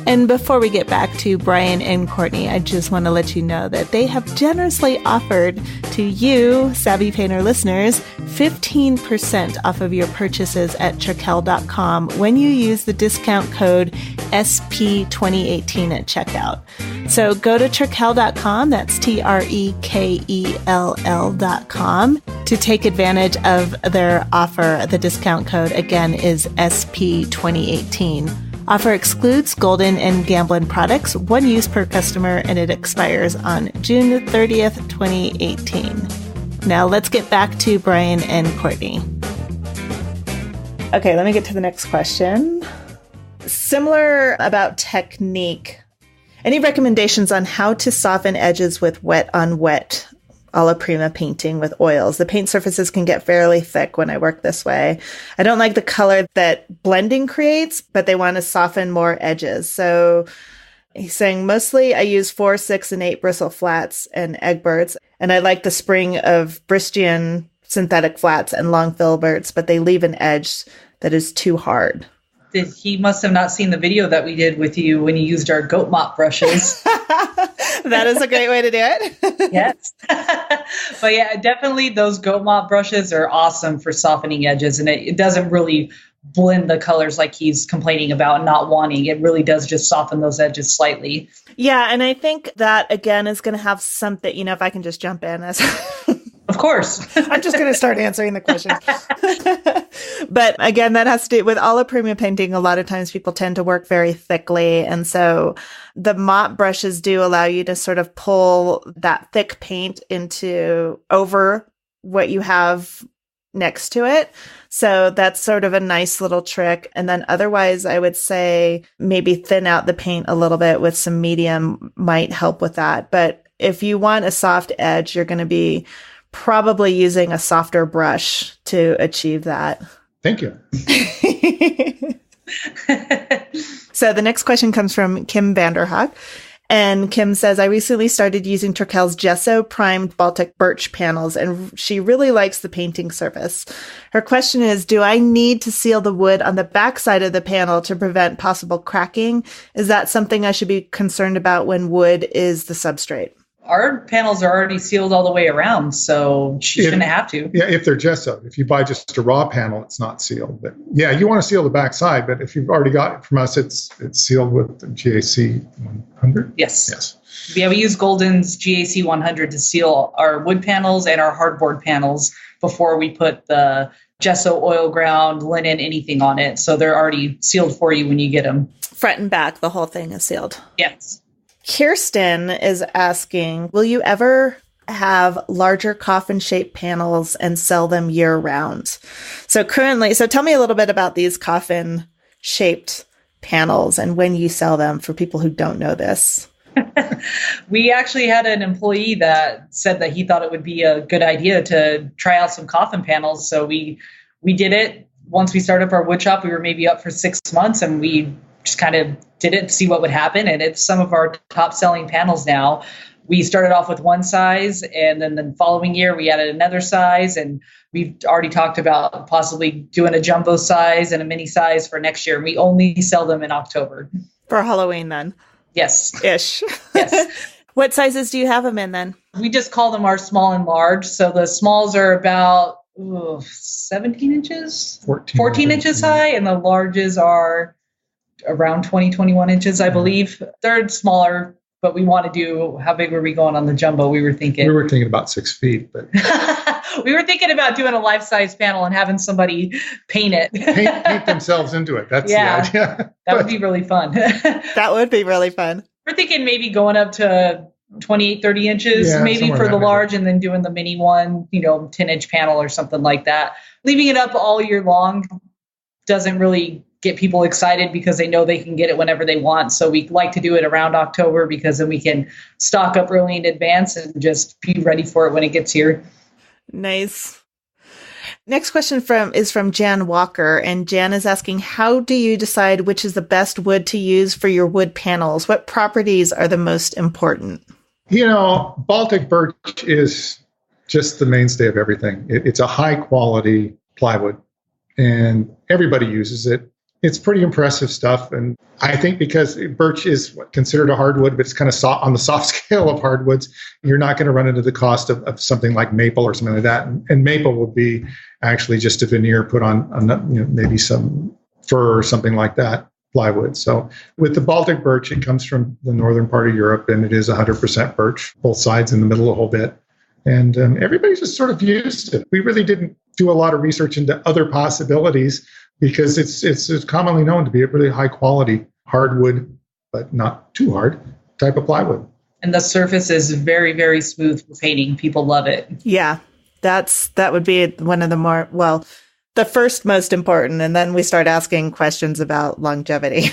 And before we get back to Brian and Courtney, I just want to let you know that they have generously offered to you, Savvy Painter listeners, 15% off of your purchases at Trekell.com when you use the discount code SP2018 at checkout. So go to Trekell.com, that's Trekell.com, to take advantage of their offer. The discount code, again, is SP2018. Offer excludes Golden and Gamblin products, 1 use per customer, and it expires on June 30th, 2018. Now let's get back to Brian and Courtney. Okay, let me get to the next question. Similar about technique. Any recommendations on how to soften edges with wet on wet alla prima painting with oils? The paint surfaces can get fairly thick when I work this way. I don't like the color that blending creates, but they want to soften more edges. So he's saying mostly I use 4, 6, and 8 bristle flats and Egberts, and I like the spring of Bristian synthetic flats and long filberts, but they leave an edge that is too hard. He must have not seen the video that we did with you when you used our goat mop brushes. That is a great way to do it. Yes. But yeah, definitely those goat mop brushes are awesome for softening edges. And it doesn't really blend the colors like he's complaining about not wanting. It really does just soften those edges slightly. Yeah. And I think that, again, is going to have something, if I can just jump in as... Of course. I'm just going to start answering the questions. But again, that has to do with alla prima painting. A lot of times people tend to work very thickly. And so the mop brushes do allow you to sort of pull that thick paint over what you have next to it. So that's sort of a nice little trick. And then otherwise, I would say maybe thin out the paint a little bit with some medium might help with that. But if you want a soft edge, you're going to be probably using a softer brush to achieve that. Thank you. So the next question comes from Kim Vanderhoek. And Kim says, I recently started using Trekell's gesso primed Baltic birch panels, and she really likes the painting surface. Her question is, do I need to seal the wood on the backside of the panel to prevent possible cracking? Is that something I should be concerned about when wood is the substrate? Our panels are already sealed all the way around, so she shouldn't have to. Yeah, if they're gesso. If you buy just a raw panel, it's not sealed. But yeah, you want to seal the backside, but if you've already got it from us, it's sealed with the GAC 100? Yes. Yeah, we use Golden's GAC 100 to seal our wood panels and our hardboard panels before we put the gesso, oil ground, linen, anything on it. So they're already sealed for you when you get them. Front and back, the whole thing is sealed. Yes. Kirsten is asking, will you ever have larger coffin-shaped panels and sell them year-round? So tell me a little bit about these coffin-shaped panels and when you sell them for people who don't know this. We actually had an employee that said that he thought it would be a good idea to try out some coffin panels. So we did it. Once we started up our wood shop, we were maybe up for 6 months, and we just kind of did it to see what would happen. And it's some of our top selling panels now. We started off with one size, and then the following year we added another size, and we've already talked about possibly doing a jumbo size and a mini size for next year. We only sell them in October. For Halloween then? Yes. Ish. Yes. What sizes do you have them in then? We just call them our small and large. So the smalls are about 17 inches, 14 inches high, and the larges are around 20, 21 inches, I believe. They're smaller, but we want to do, how big were we going on the jumbo? We were thinking about 6 feet, but we were thinking about doing a life-size panel and having somebody paint it. paint themselves into it. That's the idea. That would be really fun. That would be really fun. We're thinking maybe going up to 28, 30 inches, maybe for the large, and then doing the mini one, 10-inch panel or something like that. Leaving it up all year long doesn't really get people excited because they know they can get it whenever they want. So we like to do it around October because then we can stock up early in advance and just be ready for it when it gets here. Nice. Next question is from Jan Walker, and Jan is asking, how do you decide which is the best wood to use for your wood panels? What properties are the most important? Baltic birch is just the mainstay of everything. It's a high quality plywood, and everybody uses it. It's pretty impressive stuff. And I think because birch is considered a hardwood, but it's kind of on the soft scale of hardwoods, you're not going to run into the cost of something like maple or something like that. And maple would be actually just a veneer put on maybe some fir or something like that, plywood. So with the Baltic birch, it comes from the northern part of Europe, and it is 100% birch, both sides in the middle a whole bit. And everybody just sort of used it. We really didn't do a lot of research into other possibilities, because it's commonly known to be a really high quality hardwood, but not too hard type of plywood. And the surface is very, very smooth for painting. People love it. Yeah, that would be one of the first most important. And then we start asking questions about longevity.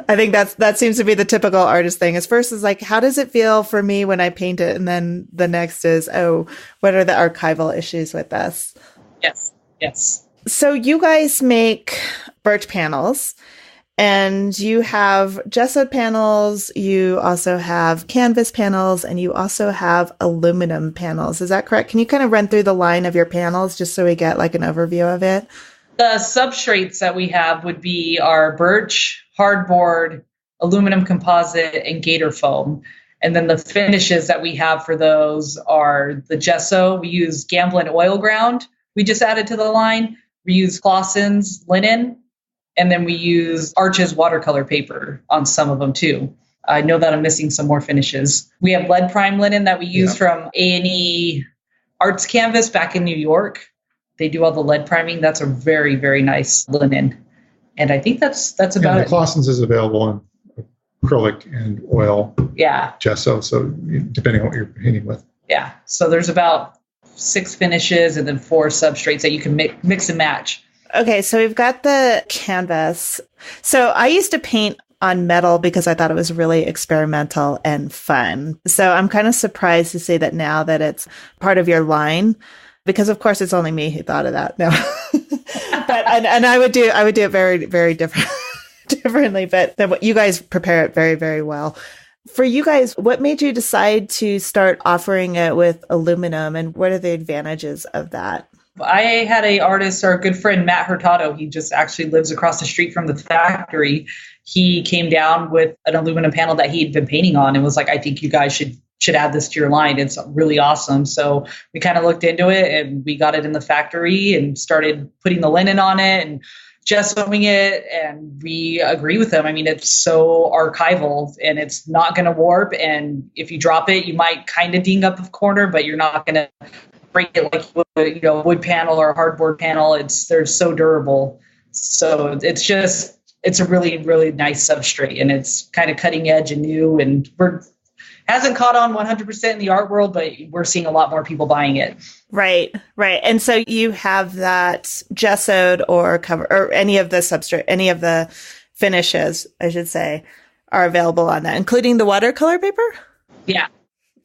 I think that seems to be the typical artist thing. First is like, how does it feel for me when I paint it? And then the next is, what are the archival issues with this? Yes. So you guys make birch panels, and you have gessoed panels, you also have canvas panels, and you also have aluminum panels. Is that correct? Can you kind of run through the line of your panels just so we get like an overview of it? The substrates that we have would be our birch, hardboard, aluminum composite, and gator foam. And then the finishes that we have for those are the gesso. We use Gamblin oil ground. We just added to the line. We use Clausen's linen, and then we use Arches watercolor paper on some of them too. I know that I'm missing some more finishes. We have lead prime linen that we use from A&E Arts Canvas back in New York. They do all the lead priming. That's a very, very nice linen. And I think that's about it. Clausen's is available in acrylic and oil. Yeah. Gesso, so depending on what you're painting with. Yeah. So there's about 6 finishes and then 4 substrates that you can mix and match. Okay, so we've got the canvas. So I used to paint on metal because I thought it was really experimental and fun. So I'm kind of surprised to see that now that it's part of your line, because of course it's only me who thought of that. No, but and I would do it very, very different. differently, but you guys prepare it very, very well. For you guys, what made you decide to start offering it with aluminum, and what are the advantages of that? I had a artist, our good friend Matt Hurtado. He just actually lives across the street from the factory. He came down with an aluminum panel that he'd been painting on and was like, I think you guys should add this to your line. It's really awesome. So we kind of looked into it and we got it in the factory and started putting the linen on it and gessoing it, and we agree with them. I mean, it's so archival and it's not going to warp. And if you drop it, you might kind of ding up the corner, but you're not going to break it like a wood panel or a hardboard panel. They're so durable. So it's a really, really nice substrate, and it's kind of cutting edge and new, and hasn't caught on 100% in the art world, but we're seeing a lot more people buying it. Right. And so you have that gessoed or cover, or any of the substrate, any of the finishes, I should say, are available on that, including the watercolor paper? Yeah.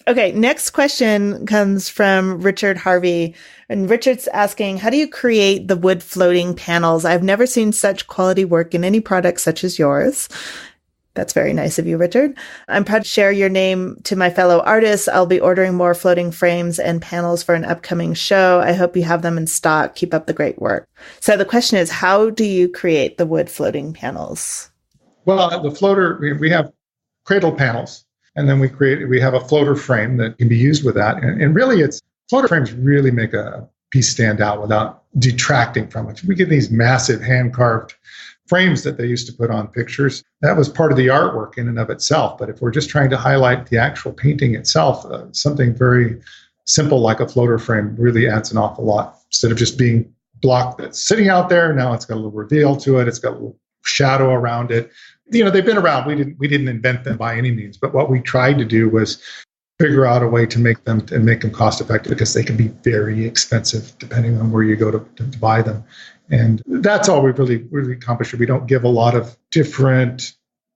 Okay. Next question comes from Richard Harvey. And Richard's asking, how do you create the wood floating panels? I've never seen such quality work in any product such as yours. That's very nice of you, Richard. I'm proud to share your name to my fellow artists. I'll be ordering more floating frames and panels for an upcoming show. I hope you have them in stock. Keep up the great work. So the question is, how do you create the wood floating panels? Well, the floater, we have cradle panels, and then we have a floater frame that can be used with that. And really, floater frames really make a piece stand out without detracting from it. We get these massive hand-carved frames that they used to put on pictures. That was part of the artwork in and of itself. But if we're just trying to highlight the actual painting itself, something very simple like a floater frame really adds an awful lot. Instead of just being block that's sitting out there, now it's got a little reveal to it. It's got a little shadow around it. They've been around. We didn't invent them by any means. But what we tried to do was figure out a way to make them cost effective, because they can be very expensive depending on where you go to buy them. And that's all we've really accomplished. We don't give a lot of different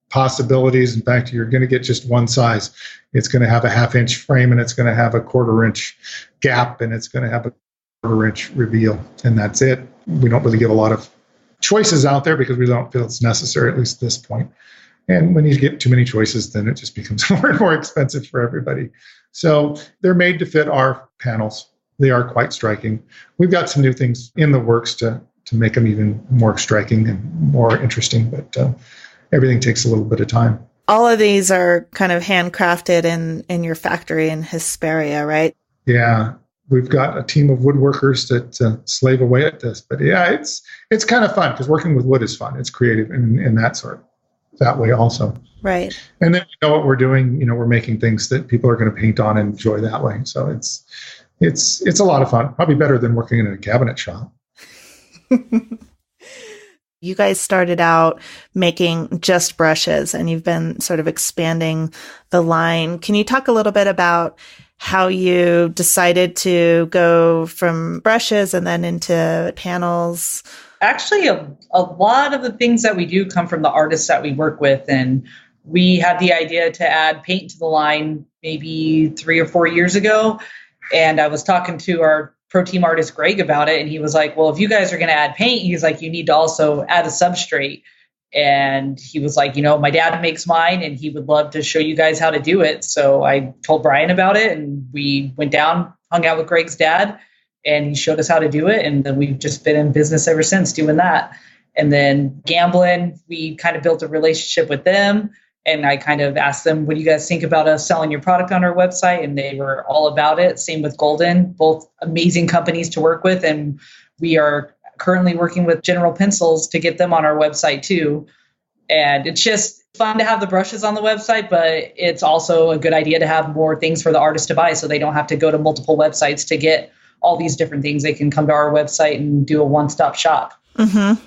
possibilities. In fact, you're going to get just one size. It's going to have a 1/2-inch frame, and it's going to have a 1/4-inch gap, and it's going to have a 1/4-inch reveal. And that's it. We don't really give a lot of choices out there because we don't feel it's necessary, at least at this point. And when you get too many choices, then it just becomes more and more expensive for everybody. So they're made to fit our panels. They are quite striking. We've got some new things in the works to make them even more striking and more interesting, but everything takes a little bit of time. All of these are kind of handcrafted in your factory in Hesperia, right? Yeah, we've got a team of woodworkers that slave away at this. But yeah, it's kind of fun because working with wood is fun. It's creative in that way also. Right. And then we know what we're doing. We're making things that people are going to paint on and enjoy that way. So it's a lot of fun. Probably better than working in a cabinet shop. You guys started out making just brushes, and you've been sort of expanding the line. Can you talk a little bit about how you decided to go from brushes and then into panels? Actually, a lot of the things that we do come from the artists that we work with. And we had the idea to add paint to the line maybe 3 or 4 years ago. And I was talking to our pro team artist, Greg, about it. And he was like, well, if you guys are going to add paint, he's like, you need to also add a substrate. And he was like, my dad makes mine and he would love to show you guys how to do it. So I told Brian about it, and we went down, hung out with Greg's dad, and he showed us how to do it. And then we've just been in business ever since doing that. And then Gamblin, we kind of built a relationship with them. And I kind of asked them, what do you guys think about us selling your product on our website? And they were all about it. Same with Golden, both amazing companies to work with. And we are currently working with General Pencils to get them on our website too. And it's just fun to have the brushes on the website, but it's also a good idea to have more things for the artist to buy so they don't have to go to multiple websites to get all these different things. They can come to our website and do a one-stop shop. Mm-hmm.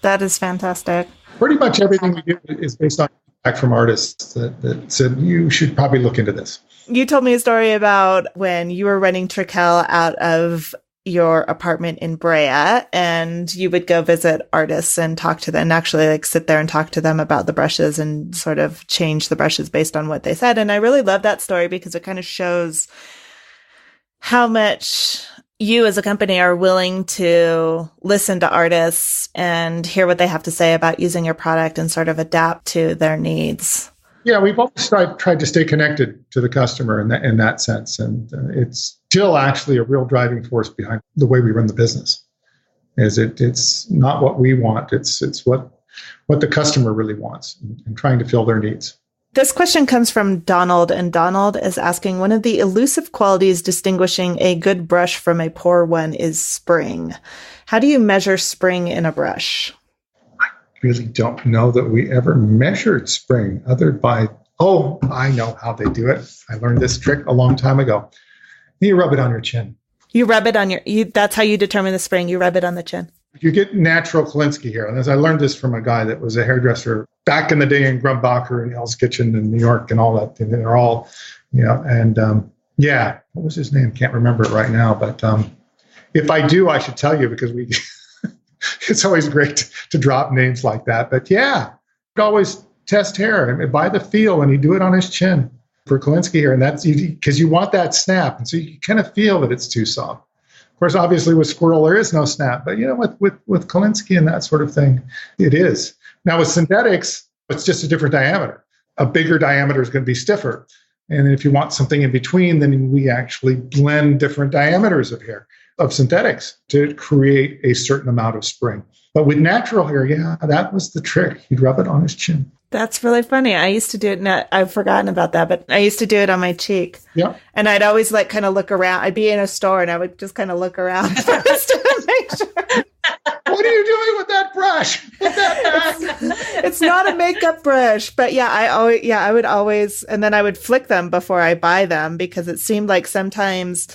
That is fantastic. Pretty much everything we do is based on feedback from artists that said, you should probably look into this. You told me a story about when you were running Trekell out of your apartment in Brea, and you would go visit artists and talk to them, and actually sit there and talk to them about the brushes and sort of change the brushes based on what they said. And I really love that story because it kind of shows how much you as a company are willing to listen to artists and hear what they have to say about using your product and sort of adapt to their needs. Yeah, we've always tried to stay connected to the customer in that sense. And it's still actually a real driving force behind the way we run the business. It's not what we want. It's what the customer really wants and trying to fill their needs. This question comes from Donald, and Donald is asking, one of the elusive qualities distinguishing a good brush from a poor one is spring. How do you measure spring in a brush? I really don't know that we ever measured spring I know how they do it. I learned this trick a long time ago. You rub it on your chin. You rub it on that's how you determine the spring. You rub it on the chin. You get natural Kolinsky hair. And as I learned this from a guy that was a hairdresser back in the day in Grumbacher and Hell's Kitchen in New York and all that. And they're all, what was his name? Can't remember it right now. But if I do, I should tell you because it's always great to drop names like that. But yeah, I'd always test hair by the feel, and you do it on his chin for Kolinsky hair. And that's because you want that snap. And so you kind of feel that it's too soft. Of course, obviously with squirrel, there is no snap, but with Kolinsky and that sort of thing, it is. Now with synthetics, it's just a different diameter. A bigger diameter is going to be stiffer. And if you want something in between, then we actually blend different diameters of hair, of synthetics, to create a certain amount of spring. But with natural hair, that was the trick. He'd rub it on his chin. That's really funny. I used to do it. I've forgotten about that, but I used to do it on my cheek. Yeah. And I'd always kind of look around. I'd be in a store and I would just kind of look around first to make sure. What are you doing with that brush? With that it's not a makeup brush, but I would always, and then I would flick them before I buy them because it seemed like sometimes,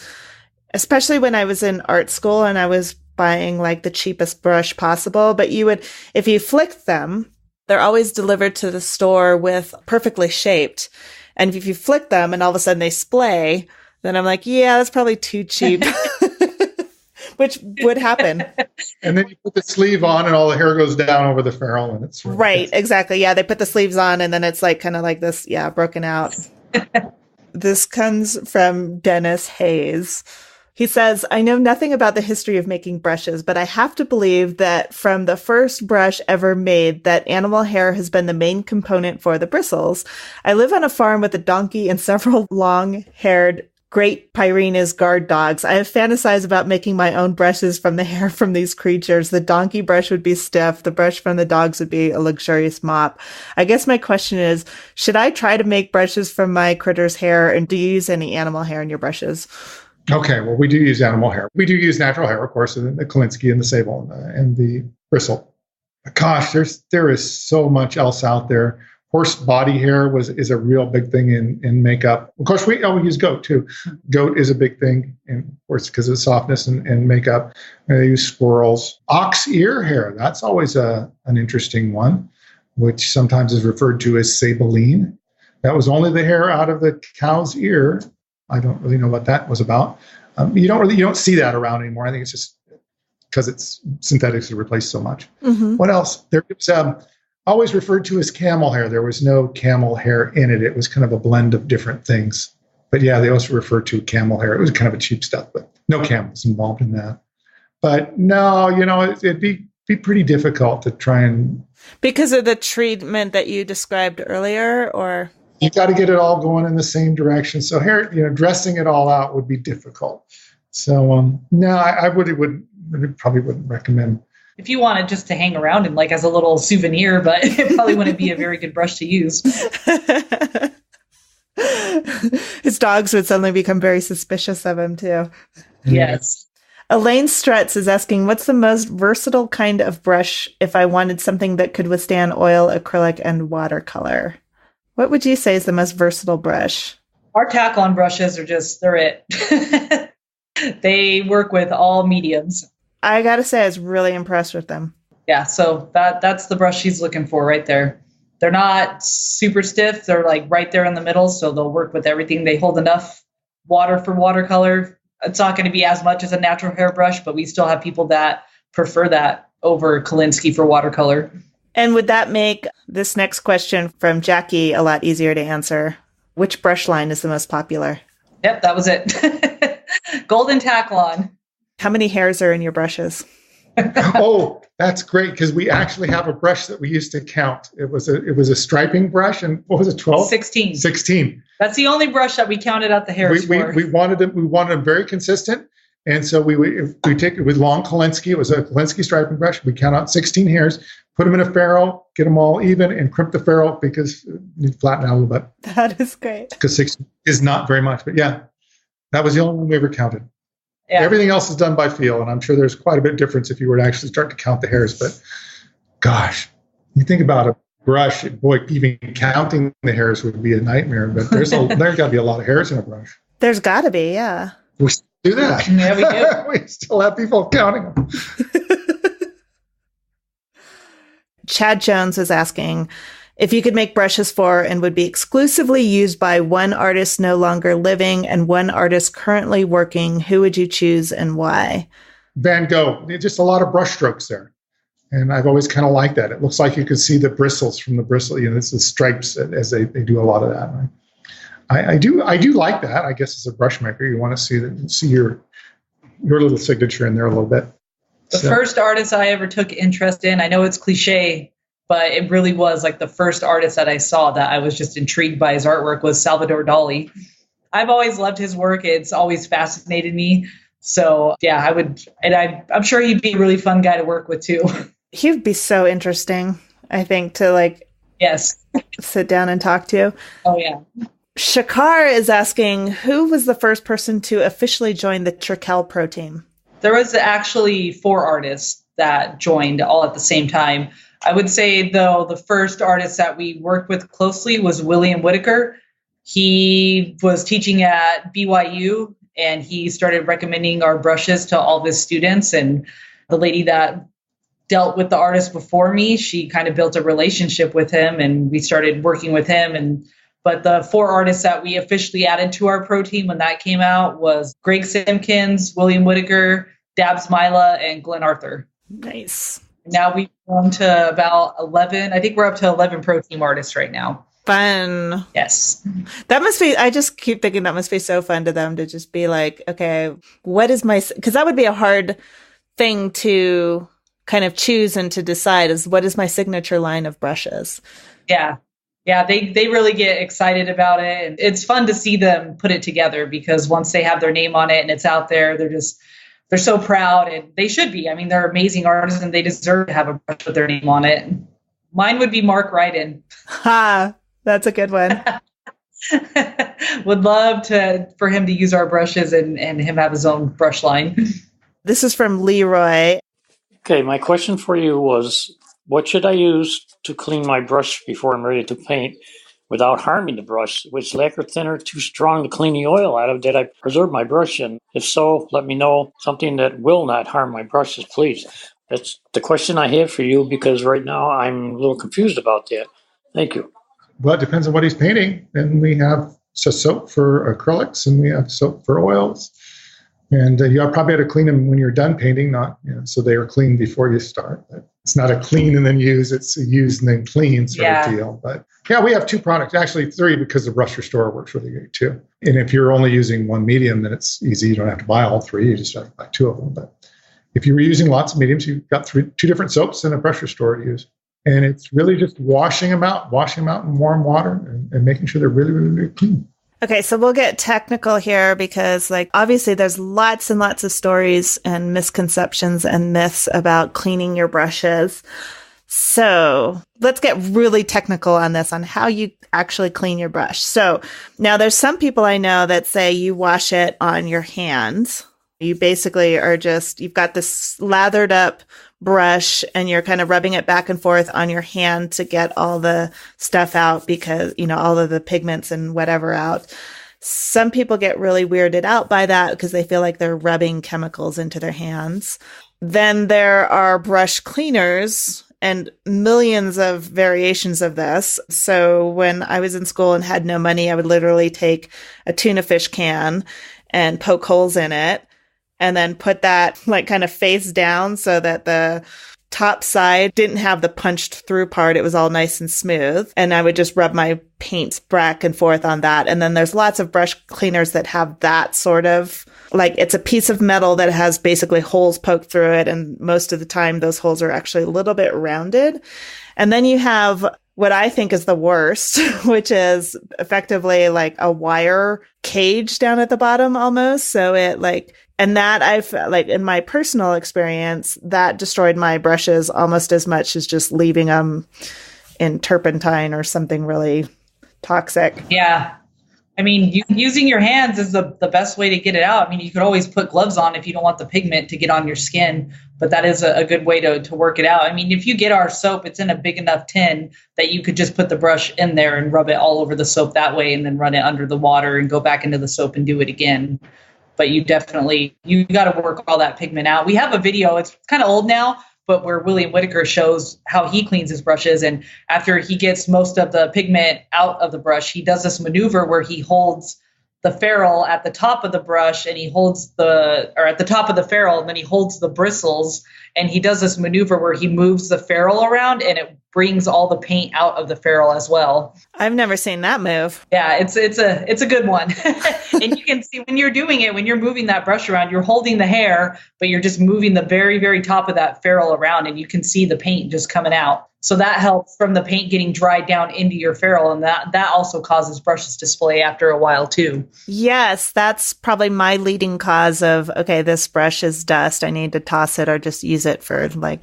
especially when I was in art school and I was buying the cheapest brush possible, but if you flicked them, they're always delivered to the store with perfectly shaped. And if you flick them and all of a sudden they splay, then I'm like, yeah, that's probably too cheap, which would happen. And then you put the sleeve on and all the hair goes down over the ferrule. And it's right. Exactly. Yeah. They put the sleeves on and then it's kind of like this. Yeah. Broken out. This comes from Dennis Hayes. He says, I know nothing about the history of making brushes, but I have to believe that from the first brush ever made, that animal hair has been the main component for the bristles. I live on a farm with a donkey and several long-haired Great Pyrenees guard dogs. I have fantasized about making my own brushes from the hair from these creatures. The donkey brush would be stiff. The brush from the dogs would be a luxurious mop. I guess my question is, should I try to make brushes from my critter's hair? And do you use any animal hair in your brushes? Okay, well, we do use animal hair. We do use natural hair, of course, and the Kolinsky and the sable and the bristle. Gosh, there is so much else out there. Horse body hair is a real big thing in makeup. Of course, we use goat too. Goat is a big thing, and of course, because of the softness and makeup. They use squirrels. Ox ear hair, that's always an interesting one, which sometimes is referred to as sabeline. That was only the hair out of the cow's ear. I don't really know what that was about. You don't see that around anymore. I think it's just because it's synthetics that replace so much. Mm-hmm. What else? There was always referred to as camel hair. There was no camel hair in it. It was kind of a blend of different things. But yeah, they also referred to camel hair. It was kind of a cheap stuff, but no camels involved in that. But no, it'd be pretty difficult to try and... Because of the treatment that you described earlier, or... You got to get it all going in the same direction. So hair, dressing it all out would be difficult. So no, I probably wouldn't recommend. If you want it just to hang around and as a little souvenir, but it probably wouldn't be a very good brush to use. His dogs would suddenly become very suspicious of him too. Yes. Elaine Strutz is asking, what's the most versatile kind of brush if I wanted something that could withstand oil, acrylic, and watercolor? What would you say is the most versatile brush? Our tack-on brushes they're it. They work with all mediums. I got to say, I was really impressed with them. Yeah, so that's the brush she's looking for right there. They're not super stiff. They're right there in the middle, so they'll work with everything. They hold enough water for watercolor. It's not going to be as much as a natural hair brush, but we still have people that prefer that over Kolinsky for watercolor. And would that make this next question from Jackie a lot easier to answer? Which brush line is the most popular? Yep, that was it. Golden Taklon. How many hairs are in your brushes? Oh, that's great, because we actually have a brush that we used to count. It was a striping brush, and what was it, 12? 16. 16. That's the only brush that we counted out the hairs for. We wanted them very consistent, and so we take it with long Kolinsky. It was a Kolinsky striping brush. We count out 16 hairs, put them in a ferrule, get them all even, and crimp the ferrule because you flatten out a little bit. That is great. Because 16 is not very much, but yeah, that was the only one we ever counted. Yeah. Everything else is done by feel, and I'm sure there's quite a bit of difference if you were to actually start to count the hairs. But gosh, you think about a brush, boy, even counting the hairs would be a nightmare. But there's got to be a lot of hairs in a brush. There's got to be, yeah. We still do that. Yeah, we do. We still have people counting them. Chad Jones is asking, if you could make brushes for and would be exclusively used by one artist no longer living and one artist currently working, who would you choose and why? Van Gogh. Just a lot of brush strokes there. And I've always kind of liked that. It looks like you can see the bristles from the bristle. It's the stripes as they do a lot of that. Right? I do like that. I guess as a brush maker, you want to see your little signature in there a little bit. The first artist I ever took interest in, I know it's cliche, but it really was like the first artist that I saw that I was just intrigued by his artwork was Salvador Dali. I've always loved his work. It's always fascinated me. So yeah, I would, and I'm sure he'd be a really fun guy to work with too. He'd be so interesting, I think, to yes, sit down and talk to. Oh yeah. Shakar is asking, who was the first person to officially join the Trekell Pro team? There was actually 4 artists that joined all at the same time. I would say, though, the first artist that we worked with closely was William Whitaker. He was teaching at BYU, and he started recommending our brushes to all of his students. And the lady that dealt with the artist before me, she kind of built a relationship with him, and we started working with him. But the 4 artists that we officially added to our pro team when that came out was Greg Simpkins, William Whitaker, Dabs Mila, and Glenn Arthur. Nice. Now we've grown to about 11. I think we're up to 11 pro team artists right now. Fun. Yes. That must be, I just keep thinking that must be so fun to them to just be like, okay, what is because that would be a hard thing to kind of choose and to decide is what is my signature line of brushes? Yeah. Yeah, they really get excited about it. And it's fun to see them put it together because once they have their name on it and it's out there, they're so proud, and they should be. I mean, they're amazing artists and they deserve to have a brush with their name on it. Mine would be Mark Ryden. Ha, that's a good one. Would love for him to use our brushes and him have his own brush line. This is from Leroy. Okay, my question for you was, what should I use to clean my brush before I'm ready to paint without harming the brush? Was lacquer thinner too strong to clean the oil out of? Did I preserve my brush? And if so, let me know something that will not harm my brushes, please. That's the question I have for you because right now I'm a little confused about that. Thank you. Well, it depends on what he's painting. And we have soap for acrylics and we have soap for oils. And you probably have to clean them when you're done painting, not so they are clean before you start. But it's not a clean and then use, it's a use and then clean sort of deal. But yeah, we have 2 products, actually 3, because the Brush Restore works really good too. And if you're only using one medium, then it's easy. You don't have to buy all 3, you just have to buy 2 of them. But if you were using lots of mediums, you've got 2 different soaps and a Brush Restore to use. And it's really just washing them out in warm water and making sure they're really, really, really clean. Okay, so we'll get technical here because obviously there's lots and lots of stories and misconceptions and myths about cleaning your brushes. So let's get really technical on this, on how you actually clean your brush. So now there's some people I know that say you wash it on your hands. You basically are you've got this lathered up brush and you're kind of rubbing it back and forth on your hand to get all the stuff out because, all of the pigments and whatever out. Some people get really weirded out by that because they feel like they're rubbing chemicals into their hands. Then there are brush cleaners and millions of variations of this. So when I was in school and had no money, I would literally take a tuna fish can and poke holes in it and then put that kind of face down so that the top side didn't have the punched through part. It was all nice and smooth. And I would just rub my paints back and forth on that. And then there's lots of brush cleaners that have that sort of, like, it's a piece of metal that has basically holes poked through it. And most of the time, those holes are actually a little bit rounded. And then you have what I think is the worst, which is effectively like a wire cage down at the bottom almost. So it like, and that I've like in my personal experience, that destroyed my brushes almost as much as just leaving them in turpentine or something really toxic. Yeah. I mean, using your hands is the best way to get it out. I mean, you could always put gloves on if you don't want the pigment to get on your skin, but that is a good way to work it out. I mean, if you get our soap, it's in a big enough tin that you could just put the brush in there and rub it all over the soap that way and then run it under the water and go back into the soap and do it again. But you got to work all that pigment out. We have a video, it's kind of old now, but where William Whitaker shows how he cleans his brushes. And after he gets most of the pigment out of the brush, he does this maneuver where he holds the ferrule at the top of the brush and at the top of the ferrule, and then he holds the bristles, and he does this maneuver where he moves the ferrule around and it brings all the paint out of the ferrule as well. I've never seen that move. Yeah, it's a good one. And you can see when you're doing it, when you're moving that brush around, you're holding the hair, but you're just moving the very, very top of that ferrule around, and you can see the paint just coming out. So that helps from the paint getting dried down into your ferrule, and that also causes brushes to splay after a while too. Yes, that's probably my leading cause of, okay, this brush is dust. I need to toss it or just use it for like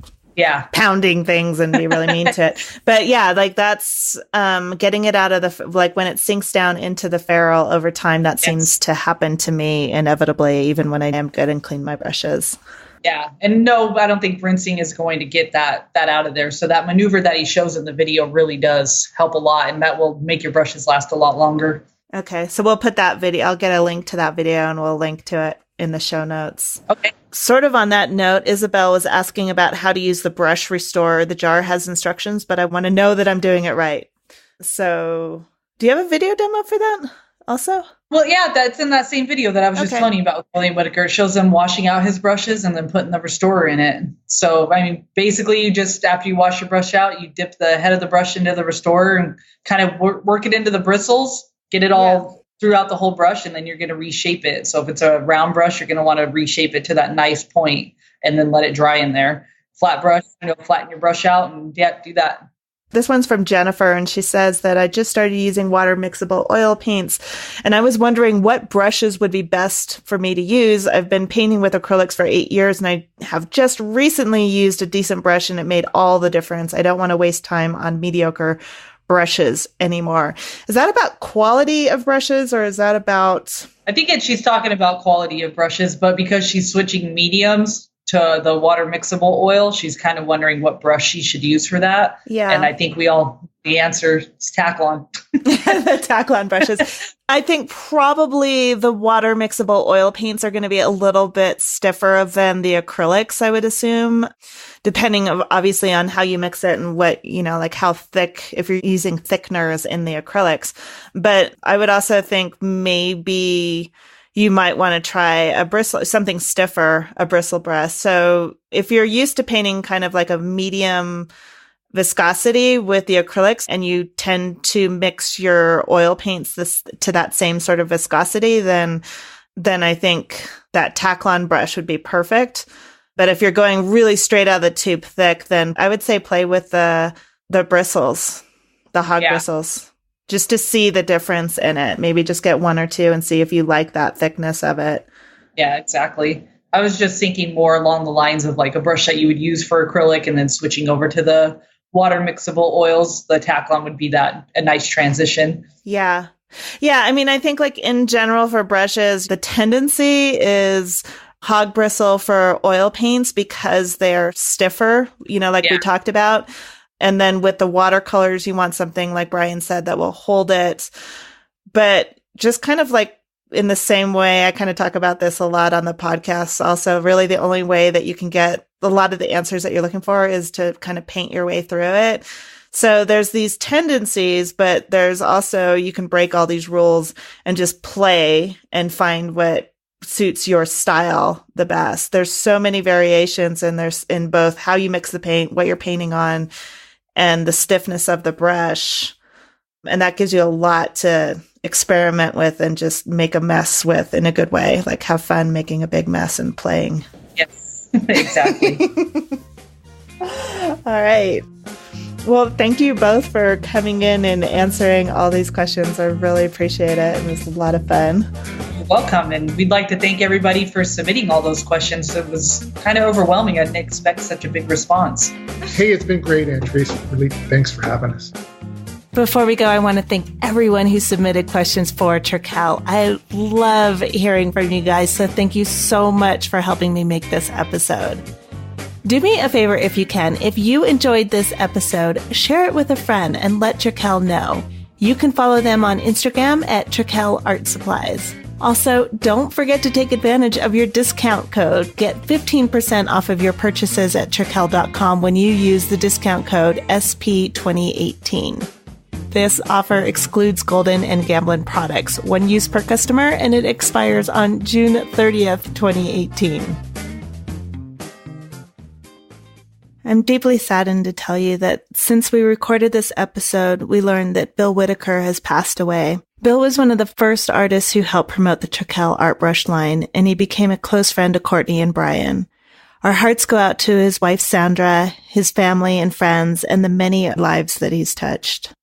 pounding things and be really mean to it. But yeah, like that's getting it out of like when it sinks down into the ferrule over time, that seems to happen to me inevitably, even when I am good and clean my brushes. Yeah. And no, I don't think rinsing is going to get that out of there. So that maneuver that he shows in the video really does help a lot, and that will make your brushes last a lot longer. Okay. So we'll put that video, I'll get a link to that video and we'll link to it in the show notes. Okay. Sort of on that note, Isabel was asking about how to use the brush restorer. The jar has instructions, but I want to know that I'm doing it right. So do you have a video demo for that also? Well, yeah, that's in that same video that I was just telling you about with William Whitaker. It shows him washing out his brushes and then putting the restorer in it. So, I mean, basically you just, after you wash your brush out, you dip the head of the brush into the restorer and kind of work it into the bristles, get it all throughout the whole brush, and then you're going to reshape it. So if it's a round brush, you're going to want to reshape it to that nice point and then let it dry in there. Flat brush, flatten your brush out and do that. This one's from Jennifer, and she says that I just started using water mixable oil paints, and I was wondering what brushes would be best for me to use. I've been painting with acrylics for 8 years, and I have just recently used a decent brush, and it made all the difference. I don't want to waste time on mediocre brushes anymore. Is that about quality of brushes, or is that about... I think she's talking about quality of brushes, but because she's switching mediums to the water mixable oil, she's kind of wondering what brush she should use for that. Yeah. And I think the answer is Taklon. The Taklon brushes. I think probably the water mixable oil paints are going to be a little bit stiffer than the acrylics, I would assume, depending obviously on how you mix it and what, like how thick, if you're using thickeners in the acrylics. But I would also think maybe you might want to try something stiffer, a bristle brush. So if you're used to painting kind of like a medium viscosity with the acrylics and you tend to mix your oil paints to that same sort of viscosity, then I think that Taklon brush would be perfect. But if you're going really straight out of the tube thick, then I would say play with the bristles, the hog bristles. Just to see the difference in it. Maybe just get one or two and see if you like that thickness of it. Yeah, exactly. I was just thinking more along the lines of like a brush that you would use for acrylic and then switching over to the water mixable oils. The Taklon would be a nice transition. Yeah. Yeah. I mean, I think like in general for brushes, the tendency is hog bristle for oil paints because they're stiffer, like we talked about. And then with the watercolors, you want something like Brian said that will hold it. But just kind of like in the same way, I kind of talk about this a lot on the podcast. Also, really the only way that you can get a lot of the answers that you're looking for is to kind of paint your way through it. So there's these tendencies, but there's also, you can break all these rules and just play and find what suits your style the best. There's so many variations, and there's in both how you mix the paint, what you're painting on, and the stiffness of the brush. And that gives you a lot to experiment with and just make a mess with in a good way. Like have fun making a big mess and playing. Yes, exactly. All right. Well, thank you both for coming in and answering all these questions. I really appreciate it. It was a lot of fun. You're welcome. And we'd like to thank everybody for submitting all those questions. It was kind of overwhelming. I didn't expect such a big response. Hey, it's been great, Andres. Really, thanks for having us. Before we go, I want to thank everyone who submitted questions for Trekell. I love hearing from you guys, so thank you so much for helping me make this episode. Do me a favor if you can. If you enjoyed this episode, share it with a friend and let Trekell know. You can follow them on Instagram at Trekell Art Supplies. Also, don't forget to take advantage of your discount code. Get 15% off of your purchases at Trekell.com when you use the discount code SP2018. This offer excludes Golden and Gamblin products, 1 use per customer, and it expires on June 30th, 2018. I'm deeply saddened to tell you that since we recorded this episode, we learned that Bill Whitaker has passed away. Bill was one of the first artists who helped promote the Trekell art brush line, and he became a close friend to Courtney and Brian. Our hearts go out to his wife Sandra, his family and friends, and the many lives that he's touched.